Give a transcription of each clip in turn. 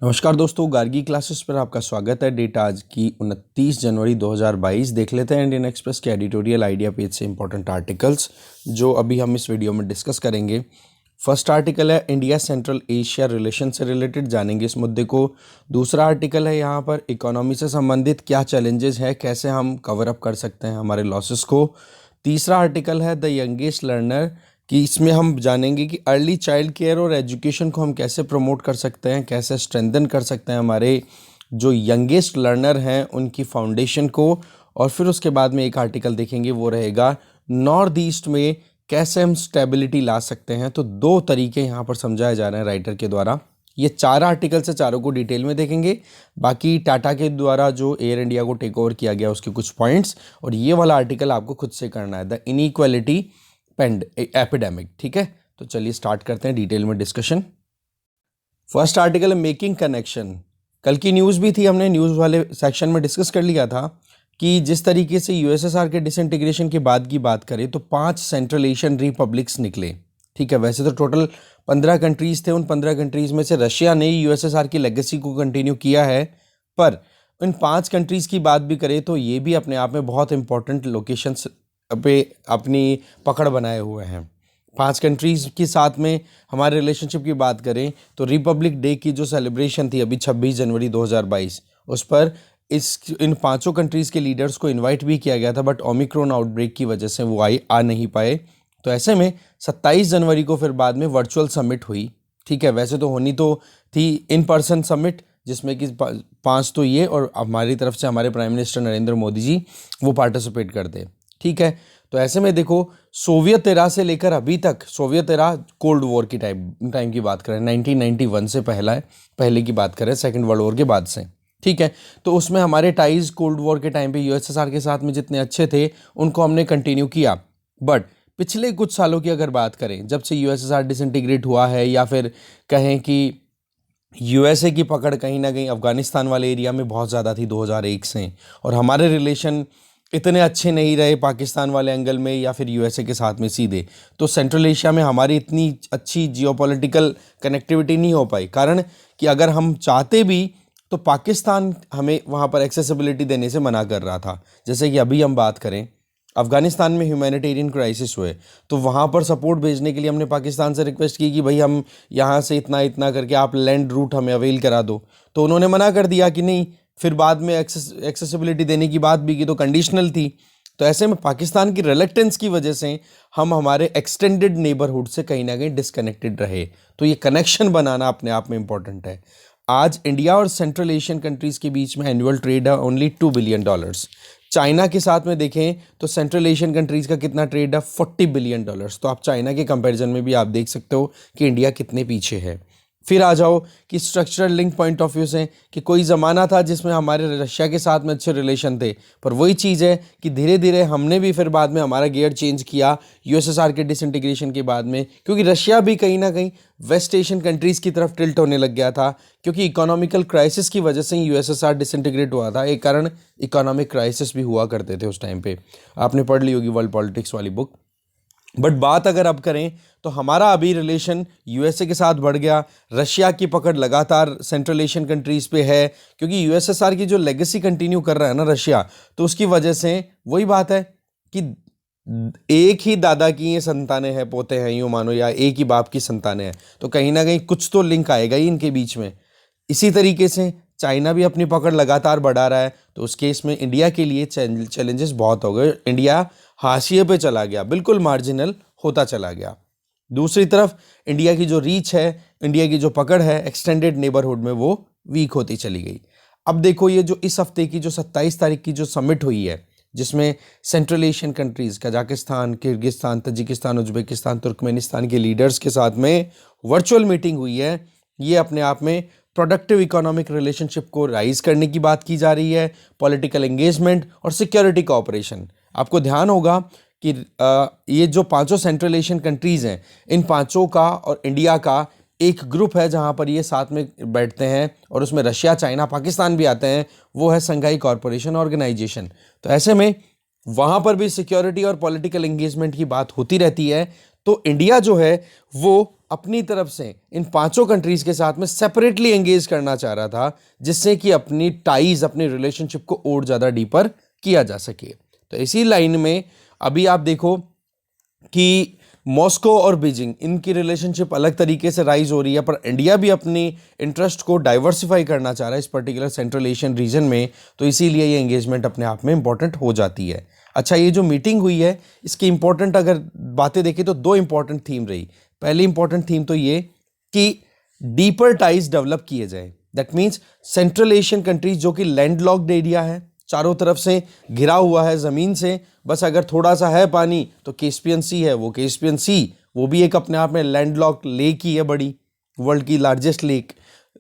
नमस्कार दोस्तों, गार्गी क्लासेस पर आपका स्वागत है। डेट आज की 29 जनवरी 2022। देख लेते हैं इंडियन एक्सप्रेस के एडिटोरियल आइडिया पेज से इंपॉर्टेंट आर्टिकल्स जो अभी हम इस वीडियो में डिस्कस करेंगे। फर्स्ट आर्टिकल है इंडिया सेंट्रल एशिया रिलेशन से रिलेटेड, जानेंगे इस मुद्दे को। दूसरा आर्टिकल है यहाँ पर इकोनॉमी से संबंधित क्या चैलेंजेस है, कैसे हम कवर अप कर सकते हैं हमारे लॉसेस को। तीसरा आर्टिकल है द यंगेस्ट लर्नर, कि इसमें हम जानेंगे कि अर्ली चाइल्ड केयर और एजुकेशन को हम कैसे प्रमोट कर सकते हैं, कैसे स्ट्रेंथन कर सकते हैं हमारे जो यंगेस्ट लर्नर हैं उनकी फाउंडेशन को। और फिर उसके बाद में एक आर्टिकल देखेंगे, वो रहेगा नॉर्थ ईस्ट में कैसे हम स्टेबिलिटी ला सकते हैं। तो दो तरीके यहाँ पर समझाए जा रहे हैं राइटर के द्वारा। ये चार आर्टिकल से चारों को डिटेल में देखेंगे। बाकी टाटा के द्वारा जो एयर इंडिया को टेक ओवर किया गया उसके कुछ पॉइंट्स, और ये वाला आर्टिकल आपको खुद से करना है, द इनइक्वालिटी एपिडेमिक। ठीक है, तो चलिए स्टार्ट करते हैं डिटेल में डिस्कशन। फर्स्ट आर्टिकल है मेकिंग कनेक्शन। कल की न्यूज़ भी थी, हमने न्यूज़ वाले सेक्शन में डिस्कस कर लिया था कि जिस तरीके से यूएसएसआर के डिसइंटीग्रेशन के बाद की बात करें तो 5 सेंट्रल एशियन रिपब्लिक्स निकले। ठीक है, वैसे तो टोटल 15 कंट्रीज़ थे। उन 15 कंट्रीज़ में से रशिया ने यूएसएसआर की लेगेसी को कंटिन्यू किया है, पर इन 5 कंट्रीज़ की बात भी करें तो ये भी अपने आप में बहुत इंपॉर्टेंट लोकेशंस पे अपनी पकड़ बनाए हुए हैं। 5 कंट्रीज़ के साथ में हमारे रिलेशनशिप की बात करें तो रिपब्लिक डे की जो सेलिब्रेशन थी अभी 26 जनवरी 2022, उस पर इन 5 कंट्रीज़ के लीडर्स को इनवाइट भी किया गया था, बट ओमिक्रॉन आउटब्रेक की वजह से वो आ नहीं पाए। तो ऐसे में 27 जनवरी को फिर बाद में वर्चुअल समिट हुई। ठीक है, वैसे तो होनी तो थी इन पर्सन समिट, जिसमें कि 5 तो ये और हमारी तरफ से हमारे प्राइम मिनिस्टर नरेंद्र मोदी जी वो पार्टिसिपेट करते। ठीक है, तो ऐसे में देखो सोवियत एरा से लेकर अभी तक, सोवियत एरा कोल्ड वॉर की टाइम की बात करें, 1991 से पहले की बात करें, सेकंड वर्ल्ड वॉर के बाद से। ठीक है, तो उसमें हमारे टाइज कोल्ड वॉर के टाइम पे यूएसएसआर के साथ में जितने अच्छे थे उनको हमने कंटिन्यू किया। बट पिछले कुछ सालों की अगर बात करें, जब से यूएसएसआर डिसइंटीग्रेट हुआ है, या फिर कहें कि यूएसए की पकड़ कहीं ना कहीं अफगानिस्तान वाले एरिया में बहुत ज़्यादा थी 2001 से, और हमारे रिलेशन इतने अच्छे नहीं रहे पाकिस्तान वाले एंगल में या फिर यूएसए के साथ में सीधे। तो सेंट्रल एशिया में हमारी इतनी अच्छी जियोपॉलिटिकल कनेक्टिविटी नहीं हो पाई, कारण कि अगर हम चाहते भी तो पाकिस्तान हमें वहाँ पर एक्सेसिबिलिटी देने से मना कर रहा था। जैसे कि अभी हम बात करें, अफगानिस्तान में ह्यूमैनिटेरियन क्राइसिस हुए तो वहाँ पर सपोर्ट भेजने के लिए हमने पाकिस्तान से रिक्वेस्ट की कि भाई हम यहाँ से इतना इतना करके आप लैंड रूट हमें अवेल करा दो, तो उन्होंने मना कर दिया कि नहीं। फिर बाद में एक्सेसिबिलिटी देने की बात भी की तो कंडीशनल थी। तो ऐसे में पाकिस्तान की रिलेक्टेंस की वजह से हम हमारे एक्सटेंडेड नेबरहुड से कहीं ना कहीं डिस्कनेक्टेड रहे। तो ये कनेक्शन बनाना अपने आप में इंपॉर्टेंट है। आज इंडिया और सेंट्रल एशियन कंट्रीज़ के बीच में एनुअल ट्रेड है ओनली $2 बिलियन। चाइना के साथ में देखें तो सेंट्रल एशियन कंट्रीज़ का कितना ट्रेड है, $40 बिलियन। तो आप चाइना के कंपैरिजन में भी आप देख सकते हो कि इंडिया कितने पीछे है। फिर आ जाओ कि structural link point of view से, कि कोई ज़माना था जिसमें हमारे रशिया के साथ में अच्छे रिलेशन थे, पर वही चीज़ है कि धीरे धीरे हमने भी फिर बाद में हमारा गियर चेंज किया यूएसएसआर के डिसइंटीग्रेशन के बाद में, क्योंकि रशिया भी कहीं ना कहीं वेस्ट एशियन कंट्रीज़ की तरफ टिल्ट होने लग गया था, क्योंकि इकोनॉमिकल क्राइसिस की वजह से ही यूएसएसआर डिसइंटीग्रेट हुआ था। एक कारण इकोनॉमिक क्राइसिस भी हुआ करते थे उस टाइम पे, आपने पढ़ ली होगी वर्ल्ड पॉलिटिक्स वाली बुक। बट बात अगर अब करें तो हमारा अभी रिलेशन यूएसए के साथ बढ़ गया। रशिया की पकड़ लगातार सेंट्रल एशियन कंट्रीज़ पे है, क्योंकि यूएसएसआर की जो लेगेसी कंटिन्यू कर रहा है ना रशिया, तो उसकी वजह से वही बात है कि एक ही दादा की ये संतानें हैं, पोते हैं, यूँ मानो, या एक ही बाप की संतानें हैं, तो कहीं ना कहीं कुछ तो लिंक आएगा ही इनके बीच में। इसी तरीके से चाइना भी अपनी पकड़ लगातार बढ़ा रहा है, तो उस केस में इंडिया के लिए चैलेंजेस बहुत हो गए। इंडिया हाशिए पे चला गया, बिल्कुल मार्जिनल होता चला गया। दूसरी तरफ इंडिया की जो रीच है, इंडिया की जो पकड़ है एक्सटेंडेड नेबरहुड में, वो वीक होती चली गई। अब देखो ये जो इस हफ्ते की जो 27 तारीख की जो समिट हुई है, जिसमें central Asian countries Kazakhstan, Kyrgyzstan, Tajikistan, Uzbekistan, Turkmenistan के लीडर्स के साथ में वर्चुअल मीटिंग हुई है, ये अपने आप में प्रोडक्टिव इकोनॉमिक रिलेशनशिप को राइज करने की बात की जा रही है, पॉलिटिकल एंगेजमेंट और सिक्योरिटी कोऑपरेशन। आपको ध्यान होगा कि ये जो 5 सेंट्रल एशियन कंट्रीज़ हैं, इन 5 का और इंडिया का एक ग्रुप है जहां पर ये साथ में बैठते हैं, और उसमें रशिया, चाइना, पाकिस्तान भी आते हैं, वो है संघाई कॉरपोरेशन ऑर्गेनाइजेशन। तो ऐसे में वहाँ पर भी सिक्योरिटी और पॉलिटिकल एंगेजमेंट की बात होती रहती है। तो इंडिया जो है वो अपनी तरफ से इन पांचों कंट्रीज के साथ में सेपरेटली एंगेज करना चाह रहा था, जिससे कि अपनी टाइज, अपनी रिलेशनशिप को और ज़्यादा डीपर किया जा सके। तो इसी लाइन में अभी आप देखो कि मॉस्को और बीजिंग, इनकी रिलेशनशिप अलग तरीके से राइज हो रही है, पर इंडिया भी अपनी इंटरेस्ट को डाइवर्सिफाई करना चाह रहा है इस पर्टिकुलर सेंट्रल एशियन रीजन में, तो इसीलिए ये एंगेजमेंट अपने आप में इंपॉर्टेंट हो जाती है। अच्छा, ये जो मीटिंग हुई है इसकी इंपॉर्टेंट अगर बातें देखें तो दो इंपॉर्टेंट थीम रही। पहली इंपॉर्टेंट थीम तो ये कि डीपर टाइज डेवलप किए जाए। That means central Asian countries जो कि लैंडलॉक्ड एरिया है, चारों तरफ से घिरा हुआ है ज़मीन से, बस अगर थोड़ा सा है पानी तो कैस्पियन सी है, वो कैस्पियन सी वो भी एक अपने आप में लैंडलॉक्ड लेक ही है, बड़ी वर्ल्ड की लार्जेस्ट लेक,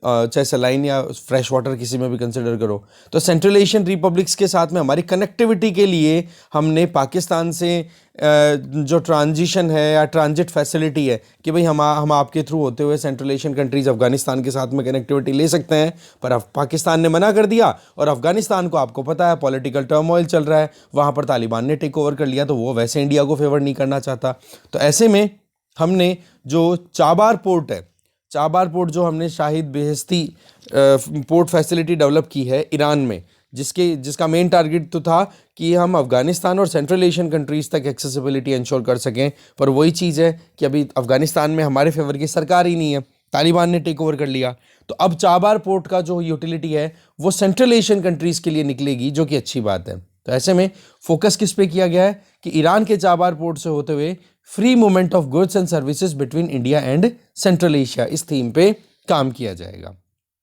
चाहे सलाइन या फ्रेश वाटर किसी में भी कंसिडर करो। तो सेंट्रल एशियन रिपब्लिक्स के साथ में हमारी कनेक्टिविटी के लिए हमने पाकिस्तान से जो ट्रांजिशन है या ट्रांजिट फैसिलिटी है कि भाई हम आपके थ्रू होते हुए सेंट्रल एशियन कंट्रीज अफगानिस्तान के साथ में कनेक्टिविटी ले सकते हैं, पर अब पाकिस्तान ने मना कर दिया। और अफगानिस्तान को आपको पता है पॉलिटिकल टर्मोइल चल रहा है, वहाँ पर तालिबान ने टेक ओवर कर लिया, तो वो वैसे इंडिया को फेवर नहीं करना चाहता। तो ऐसे में हमने जो चाबार पोर्ट है, चाबार पोर्ट जो हमने शाहिद बेहेस्ती पोर्ट फैसिलिटी डेवलप की है ईरान में, जिसका मेन टारगेट तो था कि हम अफगानिस्तान और सेंट्रल एशियन कंट्रीज़ तक एक्सेसिबिलिटी इंश्योर कर सकें, पर वही चीज़ है कि अभी अफगानिस्तान में हमारे फेवर की सरकार ही नहीं है, तालिबान ने टेक ओवर कर लिया। तो अब चाबार पोर्ट का जो यूटिलिटी है वो सेंट्रल एशियन कंट्रीज़ के लिए निकलेगी, जो कि अच्छी बात है। तो ऐसे में फोकस किस पे किया गया है कि ईरान के चाबार पोर्ट से होते हुए free movement of goods and services between India and central Asia, इस थीम पे काम किया जाएगा।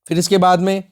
फिर इसके बाद में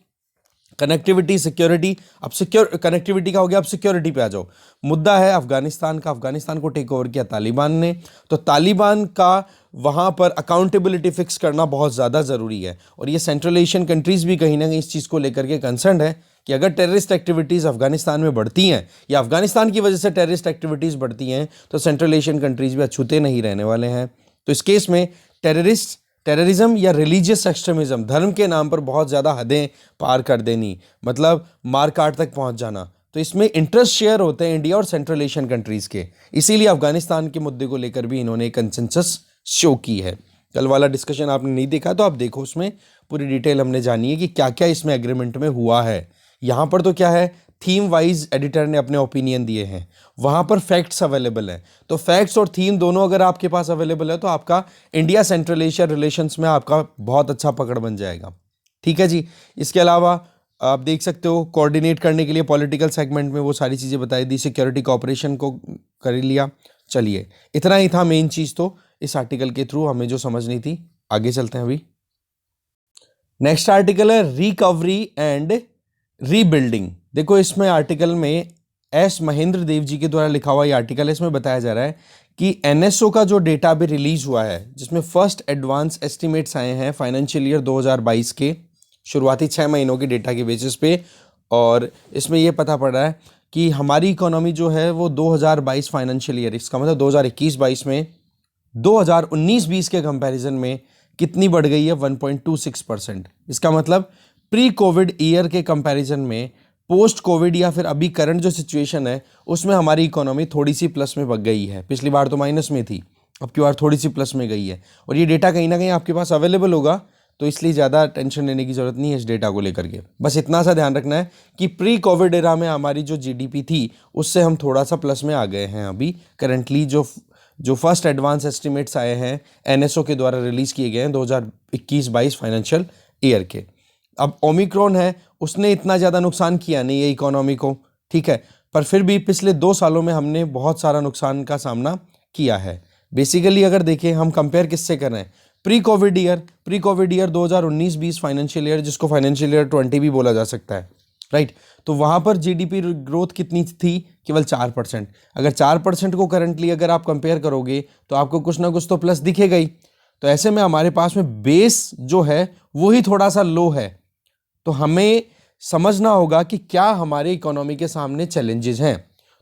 कनेक्टिविटी, सिक्योरिटी। अब कनेक्टिविटी का हो गया, अब सिक्योरिटी पे आ जाओ। मुद्दा है अफगानिस्तान का, अफगानिस्तान को टेक ओवर किया तालिबान ने, तो तालिबान का वहाँ पर अकाउंटेबिलिटी फिक्स करना बहुत ज़्यादा ज़रूरी है। और ये सेंट्रल एशियन कंट्रीज़ भी कहीं ना कहीं इस चीज़ को लेकर के कंसर्न है कि अगर टेररिस्ट एक्टिविटीज़ अफगानिस्तान में बढ़ती हैं या अफगानिस्तान की वजह से टेररिस्ट एक्टिविटीज़ बढ़ती हैं, तो सेंट्रल एशियन कंट्रीज़ भी अछूते नहीं रहने वाले हैं। तो इस केस में टेररिज्म या रिलीजियस एक्सट्रीमिज्म, धर्म के नाम पर बहुत ज़्यादा हदें पार कर देनी, मतलब मार काट तक पहुंच जाना, तो इसमें इंटरेस्ट शेयर होते हैं इंडिया और सेंट्रल एशियन कंट्रीज़ के। इसीलिए अफगानिस्तान के मुद्दे को लेकर भी इन्होंने कंसेंसस शो की है। कल वाला डिस्कशन आपने नहीं देखा तो आप देखो, उसमें पूरी डिटेल हमने जानी है कि क्या क्या इसमें एग्रीमेंट में हुआ है। यहाँ पर तो क्या है, थीम वाइज एडिटर ने अपने ओपिनियन दिए हैं, वहाँ पर फैक्ट्स अवेलेबल हैं। तो फैक्ट्स और थीम दोनों अगर आपके पास अवेलेबल है तो आपका इंडिया सेंट्रल एशिया रिलेशंस में आपका बहुत अच्छा पकड़ बन जाएगा। ठीक है जी। इसके अलावा आप देख सकते हो कोऑर्डिनेट करने के लिए पॉलिटिकल सेगमेंट में वो सारी चीज़ें बताई दी, सिक्योरिटी कोऑपरेशन को कर लिया। चलिए, इतना ही था मेन चीज़ तो इस आर्टिकल के थ्रू हमें जो समझनी थी। आगे चलते हैं। अभी नेक्स्ट आर्टिकल है रिकवरी एंड रीबिल्डिंग। देखो, इसमें आर्टिकल में एस महेंद्र देव जी के द्वारा लिखा हुआ ये आर्टिकल है। इसमें बताया जा रहा है कि एनएसओ का जो डेटा अभी रिलीज हुआ है, जिसमें फर्स्ट एडवांस एस्टिमेट्स आए हैं फाइनेंशियल ईयर 2022 के शुरुआती 6 महीनों के डेटा के बेसिस पे, और इसमें ये पता पड़ रहा है कि हमारी इकोनॉमी जो है वो 2022 फाइनेंशियल ईयर, इसका मतलब 2021-22 में 2019-20 के कंपैरिजन में कितनी बढ़ गई है, 1.26%। इसका मतलब प्री कोविड ईयर के कंपैरिजन में पोस्ट कोविड या फिर अभी करंट जो सिचुएशन है उसमें हमारी इकोनॉमी थोड़ी सी प्लस में बढ़ गई है। पिछली बार तो माइनस में थी, अब की बार थोड़ी सी प्लस में गई है। और ये डेटा कहीं ना कहीं आपके पास अवेलेबल होगा, तो इसलिए ज़्यादा टेंशन लेने की ज़रूरत नहीं है इस डेटा को लेकर के। बस इतना सा ध्यान रखना है कि प्री कोविड एरा में हमारी जो जीडीपी थी उससे हम थोड़ा सा प्लस में आ गए हैं। अभी करंटली जो फर्स्ट एडवांस एस्टिमेट्स आए हैं एनएसओ के द्वारा रिलीज़ किए गए हैं 2021-22 फाइनेंशियल ईयर के। अब ओमिक्रॉन है, उसने इतना ज़्यादा नुकसान किया नहीं है इकोनॉमी को, ठीक है, पर फिर भी पिछले 2 सालों में हमने बहुत सारा नुकसान का सामना किया है। बेसिकली अगर देखें, हम कंपेयर किससे कर रहे हैं, pre Covid year 2019-20 financial year, जिसको फाइनेंशियल ईयर 20 भी बोला जा सकता है, राइट। तो वहाँ पर जीडीपी ग्रोथ कितनी थी, केवल 4%। अगर 4% को करंटली अगर आप कंपेयर करोगे तो आपको कुछ ना कुछ तो प्लस दिखेगा ही। तो ऐसे में हमारे पास में बेस जो है वो ही थोड़ा सा लो है, तो हमें समझना होगा कि क्या हमारे इकोनॉमी के सामने चैलेंजेस हैं।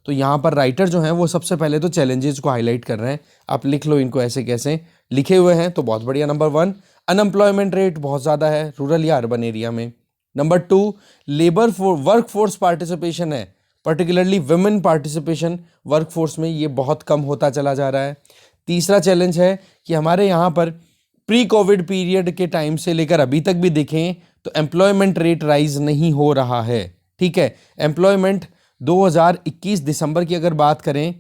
तो यहाँ पर राइटर जो हैं वो सबसे पहले तो चैलेंजेस को हाईलाइट कर रहे हैं। आप लिख लो इनको, ऐसे कैसे लिखे हुए हैं तो बहुत बढ़िया। नंबर 1, अनएम्प्लॉयमेंट रेट बहुत ज़्यादा है रूरल या अर्बन एरिया में। नंबर 2, वर्क फोर्स पार्टिसिपेशन है, particularly women participation work force में ये बहुत कम होता चला जा रहा है। तीसरा चैलेंज है कि हमारे यहाँ पर प्री कोविड पीरियड के टाइम से लेकर अभी तक भी देखें तो एम्प्लॉयमेंट रेट राइज नहीं हो रहा है। ठीक है, एम्प्लॉयमेंट 2021 दिसंबर की अगर बात करें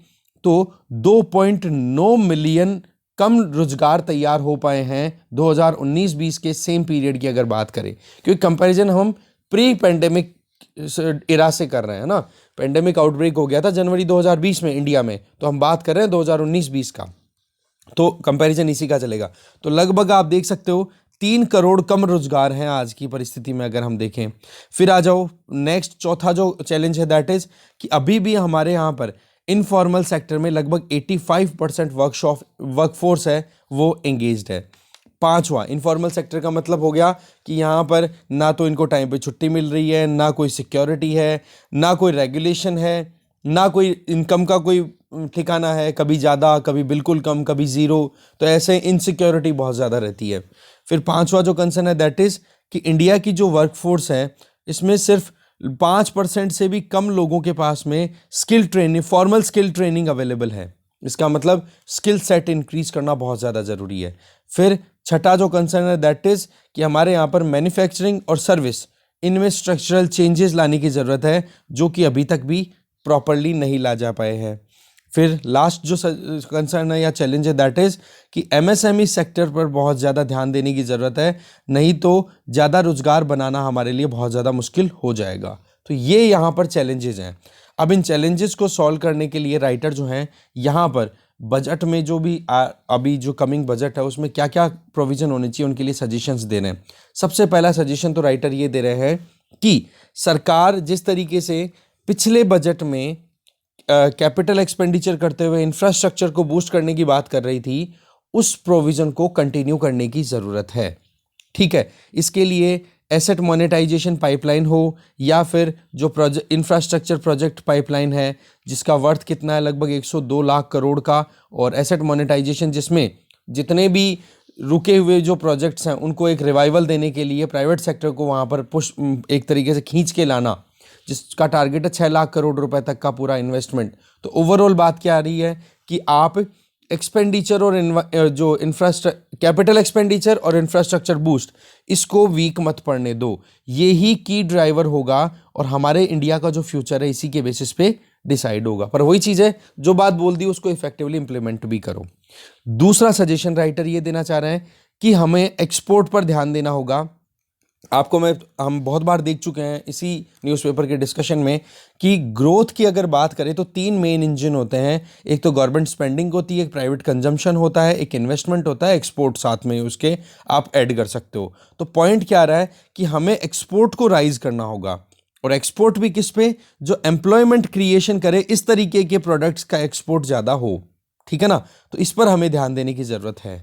तो 2.9 मिलियन कम रोजगार तैयार हो पाए हैं 2019-20 के सेम पीरियड की अगर बात करें, क्योंकि कंपैरिजन हम प्री पेंडेमिक इरा से कर रहे हैं ना। पेंडेमिक आउटब्रेक हो गया था जनवरी 2020 में इंडिया में, तो हम बात कर रहे हैं 2019-20 का, तो कंपैरिजन इसी का चलेगा। तो लगभग आप देख सकते हो 3 करोड़ कम रोजगार हैं आज की परिस्थिति में अगर हम देखें। फिर आ जाओ नेक्स्ट चौथा जो चैलेंज है दैट इज कि अभी भी हमारे यहाँ पर इनफॉर्मल सेक्टर में लगभग 85% वर्कफोर्स है वो एंगेज्ड है। पांचवा, इनफॉर्मल सेक्टर का मतलब हो गया कि यहाँ पर ना तो इनको टाइम पे छुट्टी मिल रही है, ना कोई सिक्योरिटी है, ना कोई रेगुलेशन है, ना कोई इनकम का कोई ठिकाना है, कभी ज़्यादा कभी बिल्कुल कम कभी ज़ीरो, तो ऐसे इनसिक्योरिटी बहुत ज़्यादा रहती है। फिर पांचवा जो कंसर्न है दैट इज़ कि इंडिया की जो वर्कफोर्स है इसमें सिर्फ 5% से भी कम लोगों के पास में skill training, formal skill training available है। इसका मतलब स्किल सेट इंक्रीज करना बहुत ज़्यादा ज़रूरी है। फिर छठा जो कंसर्न है दैट इज़ कि हमारे यहाँ पर मैन्युफैक्चरिंग और सर्विस, इनमें स्ट्रक्चरल चेंजेस लाने की ज़रूरत है जो कि अभी तक भी प्रॉपरली नहीं ला जा पाए हैं। फिर लास्ट जो कंसर्न है या चैलेंज है दैट इज़ कि एमएसएमई सेक्टर पर बहुत ज़्यादा ध्यान देने की ज़रूरत है, नहीं तो ज़्यादा रोजगार बनाना हमारे लिए बहुत ज़्यादा मुश्किल हो जाएगा। तो ये यहाँ पर चैलेंजेस हैं। अब इन चैलेंजेस को सॉल्व करने के लिए राइटर जो हैं यहाँ पर बजट में जो भी अभी जो कमिंग बजट है उसमें क्या क्या प्रोविज़न होने चाहिए उनके लिए सजेशंस दे रहे हैं। सबसे पहला सजेशन तो राइटर ये दे रहे हैं कि सरकार जिस तरीके से पिछले बजट में कैपिटल एक्सपेंडिचर करते हुए इंफ्रास्ट्रक्चर को बूस्ट करने की बात कर रही थी, उस प्रोविज़न को कंटिन्यू करने की ज़रूरत है। ठीक है, इसके लिए एसेट मोनेटाइजेशन पाइपलाइन हो या फिर जो प्रोजेक्ट इंफ्रास्ट्रक्चर प्रोजेक्ट पाइपलाइन है जिसका वर्थ कितना है लगभग 102 लाख करोड़ का, और एसेट मोनेटाइजेशन जिसमें जितने भी रुके हुए जो प्रोजेक्ट्स हैं उनको एक रिवाइवल देने के लिए प्राइवेट सेक्टर को वहाँ पर पुश एक तरीके से खींच के लाना, जिसका टारगेट है 6 लाख करोड़ रुपए तक का पूरा इन्वेस्टमेंट। तो ओवरऑल बात क्या आ रही है कि आप एक्सपेंडिचर और जो कैपिटल एक्सपेंडिचर और इंफ्रास्ट्रक्चर बूस्ट, इसको वीक मत पड़ने दो। ये ही की ड्राइवर होगा और हमारे इंडिया का जो फ्यूचर है इसी के बेसिस पे डिसाइड होगा। पर वही चीज़ है, जो बात बोल दी उसको इफेक्टिवली इंप्लीमेंट भी करो। दूसरा सजेशन राइटर ये देना चाह रहे हैं कि हमें एक्सपोर्ट पर ध्यान देना होगा। आपको हम बहुत बार देख चुके हैं इसी न्यूज़पेपर के डिस्कशन में कि ग्रोथ की अगर बात करें तो 3 मेन इंजन होते हैं। एक तो गवर्नमेंट स्पेंडिंग होती है, एक प्राइवेट कंजम्पशन होता है, एक इन्वेस्टमेंट होता है, एक्सपोर्ट साथ में उसके आप ऐड कर सकते हो। तो पॉइंट क्या आ रहा है कि हमें एक्सपोर्ट को राइज करना होगा, और एक्सपोर्ट भी किस पे, जो एम्प्लॉयमेंट क्रिएशन करे, इस तरीके के प्रोडक्ट्स का एक्सपोर्ट ज़्यादा हो। ठीक है ना, तो इस पर हमें ध्यान देने की ज़रूरत है।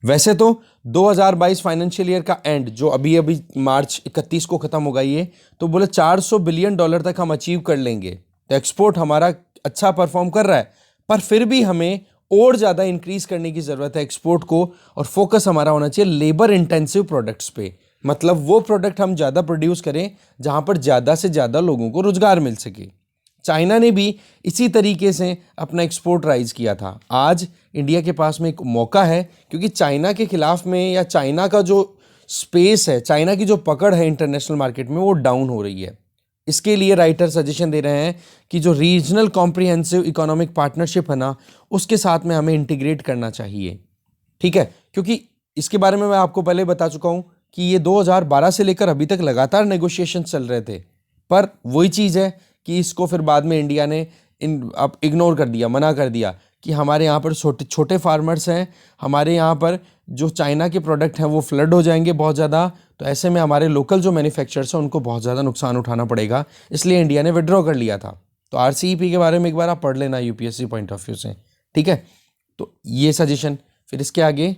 वैसे तो 2022 फाइनेंशियल ईयर का एंड जो अभी मार्च 31 को ख़त्म होगा, ये तो बोले $400 बिलियन तक हम अचीव कर लेंगे। तो एक्सपोर्ट हमारा अच्छा परफॉर्म कर रहा है, पर फिर भी हमें और ज़्यादा इंक्रीज करने की ज़रूरत है एक्सपोर्ट को, और फोकस हमारा होना चाहिए लेबर इंटेंसिव प्रोडक्ट्स पे। मतलब वो प्रोडक्ट हम ज़्यादा प्रोड्यूस करें जहाँ पर ज़्यादा से ज़्यादा लोगों को रोजगार मिल सके। चाइना ने भी इसी तरीके से अपना एक्सपोर्ट राइज किया था। आज इंडिया के पास में एक मौका है, क्योंकि चाइना के खिलाफ में या चाइना का जो स्पेस है, चाइना की जो पकड़ है इंटरनेशनल मार्केट में, वो डाउन हो रही है। इसके लिए राइटर सजेशन दे रहे हैं कि जो रीजनल कॉम्प्रिहेंसिव इकोनॉमिक पार्टनरशिप है ना, उसके साथ में हमें इंटीग्रेट करना चाहिए। ठीक है, क्योंकि इसके बारे में मैं आपको पहले बता चुका हूँ कि ये 2012 से लेकर अभी तक लगातार नेगोशिएशन चल रहे थे, पर वही चीज़ है कि इसको फिर बाद में इंडिया ने अब इग्नोर कर दिया, मना कर दिया कि हमारे यहाँ पर छोटे छोटे फार्मर्स हैं, हमारे यहाँ पर जो चाइना के प्रोडक्ट हैं वो फ्लड हो जाएंगे बहुत ज़्यादा, तो ऐसे में हमारे लोकल जो मैन्युफैक्चरर्स हैं उनको बहुत ज़्यादा नुकसान उठाना पड़ेगा। इसलिए इंडिया ने विड्रॉ कर लिया था। तो आरसीईपी के बारे में एक बार आप पढ़ लेना यूपीएससी पॉइंट ऑफ व्यू से। ठीक है, तो ये सजेशन। फिर इसके आगे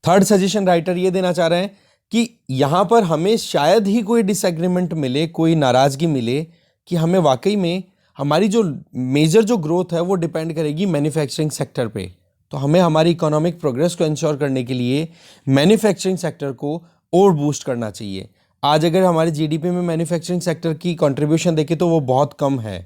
थर्ड सजेशन राइटर ये देना चाह रहे हैं कि यहाँ पर हमें शायद ही कोई डिसएग्रीमेंट मिले, कोई नाराज़गी मिले, कि हमें वाकई में हमारी जो मेजर जो ग्रोथ है वो डिपेंड करेगी मैन्युफैक्चरिंग सेक्टर पे। तो हमें हमारी इकोनॉमिक प्रोग्रेस को इंश्योर करने के लिए मैन्युफैक्चरिंग सेक्टर को और बूस्ट करना चाहिए। आज अगर हमारे जीडीपी में मैन्युफैक्चरिंग सेक्टर की कंट्रीब्यूशन देखें तो वो बहुत कम है,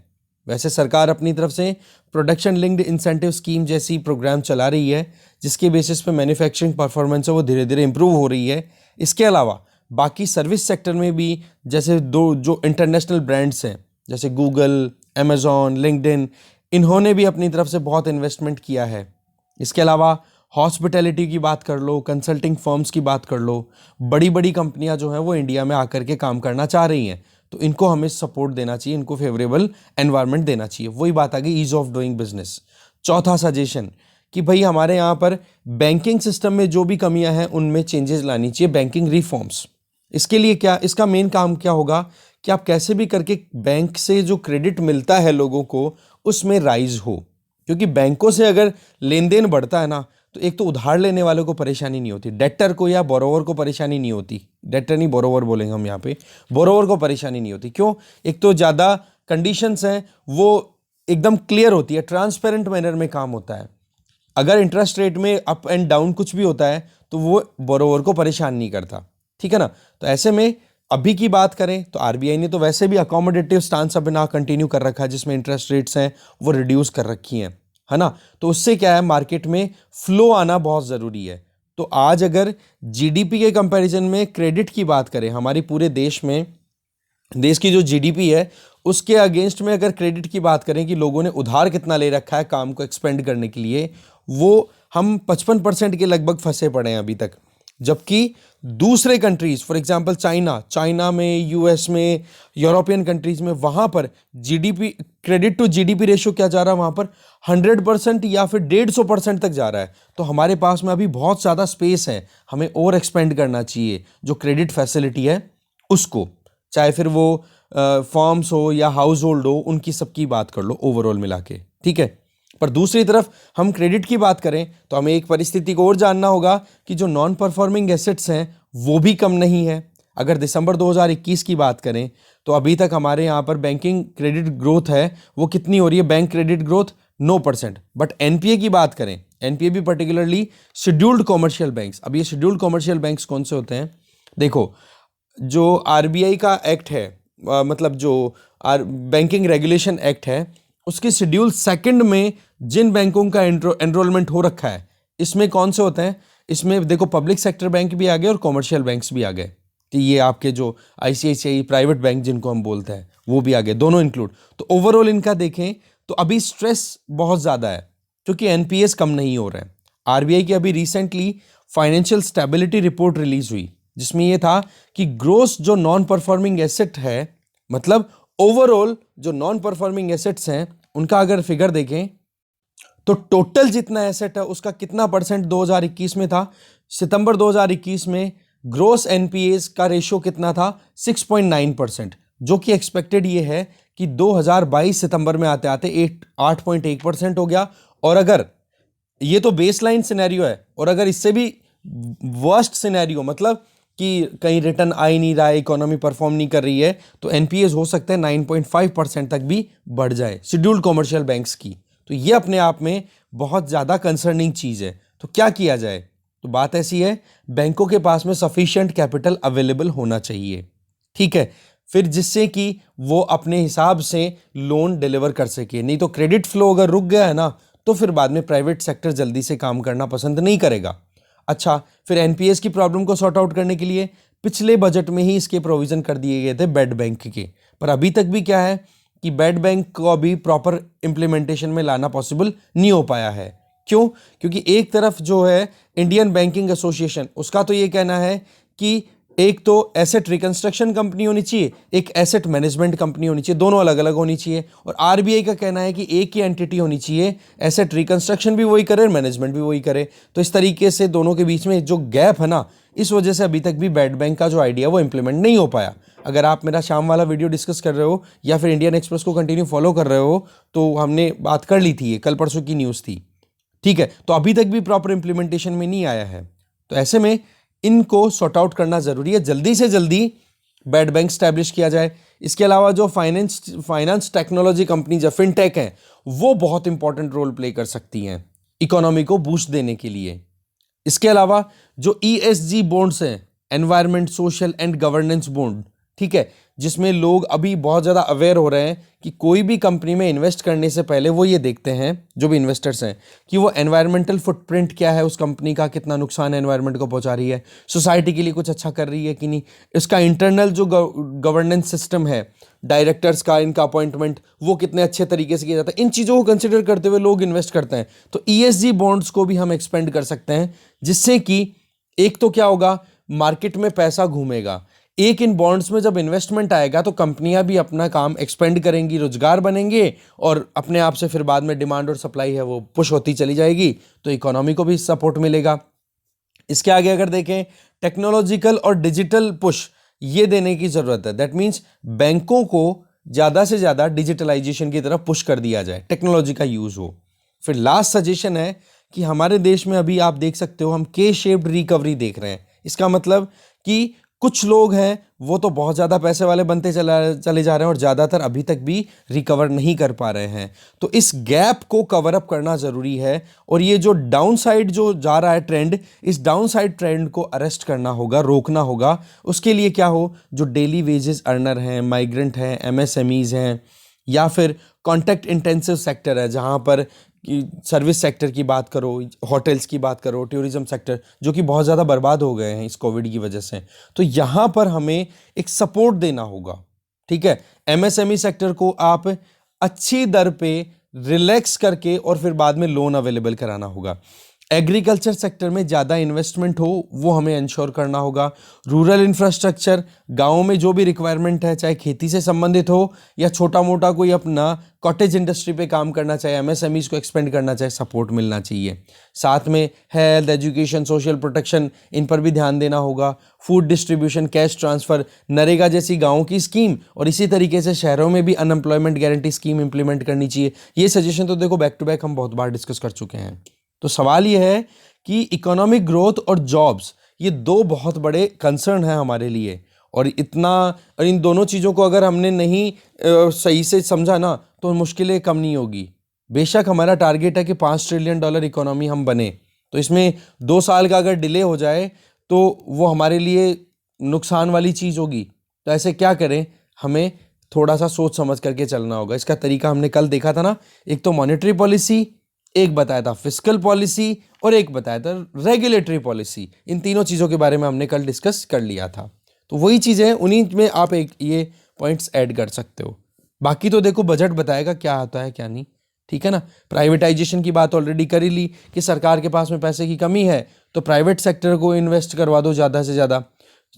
वैसे सरकार अपनी तरफ से प्रोडक्शन लिंक्ड इंसेंटिव स्कीम जैसी प्रोग्राम चला रही है, जिसके बेसिस पे मैन्युफैक्चरिंग परफॉर्मेंस है वो धीरे धीरे इंप्रूव हो रही है। इसके अलावा बाकी सर्विस सेक्टर में भी जैसे दो जो इंटरनेशनल ब्रांड्स हैं जैसे गूगल, अमेजॉन, लिंक्डइन, इन्होंने भी अपनी तरफ से बहुत इन्वेस्टमेंट किया है। इसके अलावा हॉस्पिटैलिटी की बात कर लो, कंसल्टिंग फर्म्स की बात कर लो, बड़ी बड़ी कंपनियां जो हैं वो इंडिया में आकर के काम करना चाह रही हैं, तो इनको हमें सपोर्ट देना चाहिए, इनको फेवरेबल एनवायरनमेंट देना चाहिए। वही बात आ गई ईज ऑफ डूइंग बिजनेस। चौथा सजेशन कि भाई हमारे यहाँ पर बैंकिंग सिस्टम में जो भी कमियां हैं उनमें चेंजेस लानी चाहिए, बैंकिंग रिफॉर्म्स। इसके लिए क्या, इसका मेन काम क्या होगा कि आप कैसे भी करके बैंक से जो क्रेडिट मिलता है लोगों को उसमें राइज हो, क्योंकि बैंकों से अगर लेन देन बढ़ता है ना तो एक तो उधार लेने वालों को परेशानी नहीं होती, डेटर को या बोरोवर को परेशानी नहीं होती, डेटर नहीं बोरोवर बोलेंगे हम यहाँ पे, बोरोवर को परेशानी नहीं होती। क्यों? एक तो ज़्यादा कंडीशंस हैं वो एकदम क्लियर होती है, ट्रांसपेरेंट मैनर में काम होता है। अगर इंटरेस्ट रेट में अप एंड डाउन कुछ भी होता है तो वो बोरोवर को परेशान नहीं करता, ठीक है ना। तो ऐसे में अभी की बात करें तो आरबीआई ने तो वैसे भी अकोमोडेटिव स्टांस अब ना कंटिन्यू कर रखा है, जिसमें इंटरेस्ट रेट्स हैं वो रिड्यूस कर रखी हैं, है ना। तो उससे क्या है, मार्केट में फ्लो आना बहुत ज़रूरी है। तो आज अगर जीडीपी के कंपैरिजन में क्रेडिट की बात करें, हमारी पूरे देश में, देश की जो जीडीपी है उसके अगेंस्ट में अगर क्रेडिट की बात करें कि लोगों ने उधार कितना ले रखा है काम को एक्सपेंड करने के लिए, वो हम 55% के लगभग फंसे पड़े हैं अभी तक। जबकि दूसरे कंट्रीज फॉर एग्जांपल चाइना में, यूएस में, यूरोपियन कंट्रीज में, वहां पर GDP credit to GDP ratio क्या जा रहा है, वहां पर 100% या फिर 150% तक जा रहा है। तो हमारे पास में अभी बहुत ज़्यादा स्पेस है, हमें और एक्सपेंड करना चाहिए जो क्रेडिट फैसिलिटी है उसको, चाहे फिर वो फॉर्म्स हो या हाउस होल्ड हो, उनकी सबकी बात कर लो ओवरऑल मिला के, ठीक है। पर दूसरी तरफ हम क्रेडिट की बात करें तो हमें एक परिस्थिति को और जानना होगा कि जो नॉन परफॉर्मिंग एसेट्स हैं वो भी कम नहीं है। अगर दिसंबर 2021 की बात करें तो अभी तक हमारे यहाँ पर बैंकिंग क्रेडिट ग्रोथ है वो कितनी हो रही है, bank credit growth 9%। But NPA की बात करें, एनपीए भी पर्टिकुलरली शेड्यूल्ड कॉमर्शियल बैंक्स। अब ये शेड्यूल्ड कॉमर्शियल बैंक्स कौन से होते हैं? देखो, जो आरबीआई का एक्ट है, मतलब जो बैंकिंग रेगुलेशन एक्ट है, उसके शेड्यूल सेकंड में जिन बैंकों का एनरोलमेंट हो रखा है, इसमें कौन से होते हैं? इसमें देखो पब्लिक सेक्टर बैंक भी आ गए और कॉमर्शियल बैंक्स भी आ गए। तो ये आपके जो आईसीआईसीआई प्राइवेट बैंक जिनको हम बोलते हैं वो भी आ गए, दोनों इंक्लूड। तो ओवरऑल इनका देखें तो अभी स्ट्रेस बहुत ज़्यादा है क्योंकि एनपीएस कम नहीं हो रहे हैं। आरबीआई की अभी recently financial stability report release हुई जिसमें ये था कि ग्रोस जो नॉन परफॉर्मिंग एसेट है, मतलब ओवरऑल जो नॉन परफॉर्मिंग एसेट्स हैं उनका अगर फिगर देखें तो टोटल जितना एसेट है उसका कितना परसेंट 2021 में था? सितंबर 2021 में ग्रोस एनपीएस का रेशियो कितना था? 6.9%, जो कि एक्सपेक्टेड ये है कि 2022 सितंबर में आते आते 8.1% हो गया। और अगर ये तो बेसलाइन सिनेरियो है, और अगर इससे भी वर्स्ट सिनेरियो, मतलब कि कहीं रिटर्न आ ही नहीं रहा है, इकोनॉमी परफॉर्म नहीं कर रही है, तो एनपीएस हो सकता है 9.5% तक भी बढ़ जाए शेड्यूल्ड कॉमर्शियल बैंक्स की। तो ये अपने आप में बहुत ज़्यादा कंसर्निंग चीज़ है। तो क्या किया जाए? तो बात ऐसी है, बैंकों के पास में सफिशिएंट कैपिटल अवेलेबल होना चाहिए, ठीक है, फिर जिससे कि वो अपने हिसाब से लोन डिलीवर कर सके। नहीं तो क्रेडिट फ्लो अगर रुक गया है ना तो फिर बाद में प्राइवेट सेक्टर जल्दी से काम करना पसंद नहीं करेगा। अच्छा, फिर एनपीएस की प्रॉब्लम को सॉर्ट आउट करने के लिए पिछले बजट में ही इसके प्रोविजन कर दिए गए थे बेड बैंक के, पर अभी तक भी क्या है कि बेड बैंक को अभी प्रॉपर इंप्लीमेंटेशन में लाना पॉसिबल नहीं हो पाया है। क्यों? क्योंकि एक तरफ जो है इंडियन बैंकिंग एसोसिएशन, उसका तो ये कहना है कि एक तो एसेट रिकंस्ट्रक्शन कंपनी होनी चाहिए, एक एसेट मैनेजमेंट कंपनी होनी चाहिए, दोनों अलग अलग होनी चाहिए। और आरबीआई का कहना है कि एक ही एंटिटी होनी चाहिए, एसेट रिकंस्ट्रक्शन भी वही करे, मैनेजमेंट भी वही करे। तो इस तरीके से दोनों के बीच में जो गैप है ना, इस वजह से अभी तक भी बेड बैंक का जो आइडिया वो इंप्लीमेंट नहीं हो पाया। अगर आप मेरा शाम वाला वीडियो डिस्कस कर रहे हो या फिर इंडियन एक्सप्रेस को कंटिन्यू फॉलो कर रहे हो तो हमने बात कर ली थी, ये कल परसों की न्यूज़ थी, ठीक है। तो अभी तक भी प्रॉपर इंप्लीमेंटेशन में नहीं आया है। तो ऐसे में इनको सॉर्ट आउट करना जरूरी है, जल्दी से जल्दी बेड बैंक स्टैब्लिश किया जाए। इसके अलावा जो फाइनेंस टेक्नोलॉजी कंपनी जो फिनटेक हैं वो बहुत इंपॉर्टेंट रोल प्ले कर सकती हैं इकोनॉमी को बूस्ट देने के लिए। इसके अलावा जो ईएसजी बॉन्ड्स हैं, environment, social and governance bond, ठीक है, जिसमें लोग अभी बहुत ज़्यादा अवेयर हो रहे हैं कि कोई भी कंपनी में इन्वेस्ट करने से पहले वो ये देखते हैं, जो भी इन्वेस्टर्स हैं, कि वो एनवायरमेंटल फुटप्रिंट क्या है उस कंपनी का, कितना नुकसान एनवायरमेंट को पहुंचा रही है, सोसाइटी के लिए कुछ अच्छा कर रही है कि नहीं, इसका इंटरनल जो गवर्नेंस सिस्टम है, डायरेक्टर्स का, इनका अपॉइंटमेंट, वो कितने अच्छे तरीके से किया जाता है, इन चीज़ों को कंसिडर करते हुए लोग इन्वेस्ट करते हैं। तो ESG बॉन्ड्स को भी हम एक्सपेंड कर सकते हैं, जिससे कि एक तो क्या होगा, मार्केट में पैसा घूमेगा, एक इन बॉन्ड्स में जब इन्वेस्टमेंट आएगा तो कंपनियां भी अपना काम एक्सपेंड करेंगी, रोजगार बनेंगे, और अपने आप से फिर बाद में डिमांड और सप्लाई है वो पुश होती चली जाएगी, तो इकोनॉमी को भी सपोर्ट मिलेगा। इसके आगे अगर देखें, टेक्नोलॉजिकल और डिजिटल पुश ये देने की जरूरत है। दैट मीन्स बैंकों को ज्यादा से ज्यादा डिजिटलाइजेशन की तरफ पुश कर दिया जाए, टेक्नोलॉजी का यूज हो। फिर लास्ट सजेशन है कि हमारे देश में अभी आप देख सकते हो हम के शेप्ड रिकवरी देख रहे हैं। इसका मतलब कि कुछ लोग हैं वो तो बहुत ज़्यादा पैसे वाले बनते चले जा रहे हैं और ज़्यादातर अभी तक भी रिकवर नहीं कर पा रहे हैं। तो इस गैप को कवर अप करना ज़रूरी है, और ये जो डाउन साइड जो जा रहा है ट्रेंड, इस डाउन साइड ट्रेंड को अरेस्ट करना होगा, रोकना होगा। उसके लिए क्या हो, जो डेली वेजेस अर्नर हैं, माइग्रेंट हैं, MSMEs हैं, या फिर कॉन्टैक्ट इंटेंसिव सेक्टर है, जहाँ पर सर्विस सेक्टर की बात करो, होटल्स की बात करो, टूरिज्म सेक्टर, जो कि बहुत ज़्यादा बर्बाद हो गए हैं इस कोविड की वजह से, तो यहाँ पर हमें एक सपोर्ट देना होगा। ठीक है, MSME सेक्टर को आप अच्छी दर पे रिलैक्स करके और फिर बाद में लोन अवेलेबल कराना होगा। एग्रीकल्चर सेक्टर में ज़्यादा इन्वेस्टमेंट हो वो हमें इंश्योर करना होगा। रूरल इंफ्रास्ट्रक्चर, गाँव में जो भी रिक्वायरमेंट है, चाहे खेती से संबंधित हो या छोटा मोटा कोई अपना कॉटेज इंडस्ट्री पे काम करना चाहे, MSMEs को एक्सपेंड करना चाहे, सपोर्ट मिलना चाहिए। साथ में हेल्थ, एजुकेशन, सोशल प्रोटेक्शन, इन पर भी ध्यान देना होगा। Food distribution, cash transfer, NREGA जैसी गाँव की स्कीम, और इसी तरीके से शहरों में भी अनएम्प्लॉयमेंट गारंटी स्कीम इंप्लीमेंट करनी चाहिए। ये सजेशन तो देखो बैक टू बैक हम बहुत बार डिस्कस कर चुके हैं। तो सवाल ये है कि इकोनॉमिक ग्रोथ और जॉब्स, ये दो बहुत बड़े कंसर्न हैं हमारे लिए, और इन दोनों चीज़ों को अगर हमने नहीं सही से समझा ना, तो मुश्किलें कम नहीं होगी। बेशक हमारा टारगेट है कि $5 ट्रिलियन इकोनॉमी हम बने, तो इसमें 2 साल का अगर डिले हो जाए तो वो हमारे लिए नुकसान वाली चीज़ होगी। तो ऐसे क्या करें, हमें थोड़ा सा सोच समझ करके चलना होगा। इसका तरीका हमने कल देखा था ना, एक तो मॉनेटरी पॉलिसी, एक बताया था फिस्कल पॉलिसी, और एक बताया था रेगुलेटरी पॉलिसी। इन तीनों चीज़ों के बारे में हमने कल डिस्कस कर लिया था। तो वही चीज़ें, उन्हीं में आप एक ये पॉइंट्स ऐड कर सकते हो। बाकी तो देखो बजट बताएगा क्या आता है क्या नहीं, ठीक है ना। प्राइवेटाइजेशन की बात ऑलरेडी कर ही ली कि सरकार के पास में पैसे की कमी है, तो प्राइवेट सेक्टर को इन्वेस्ट करवा दो ज़्यादा से ज़्यादा।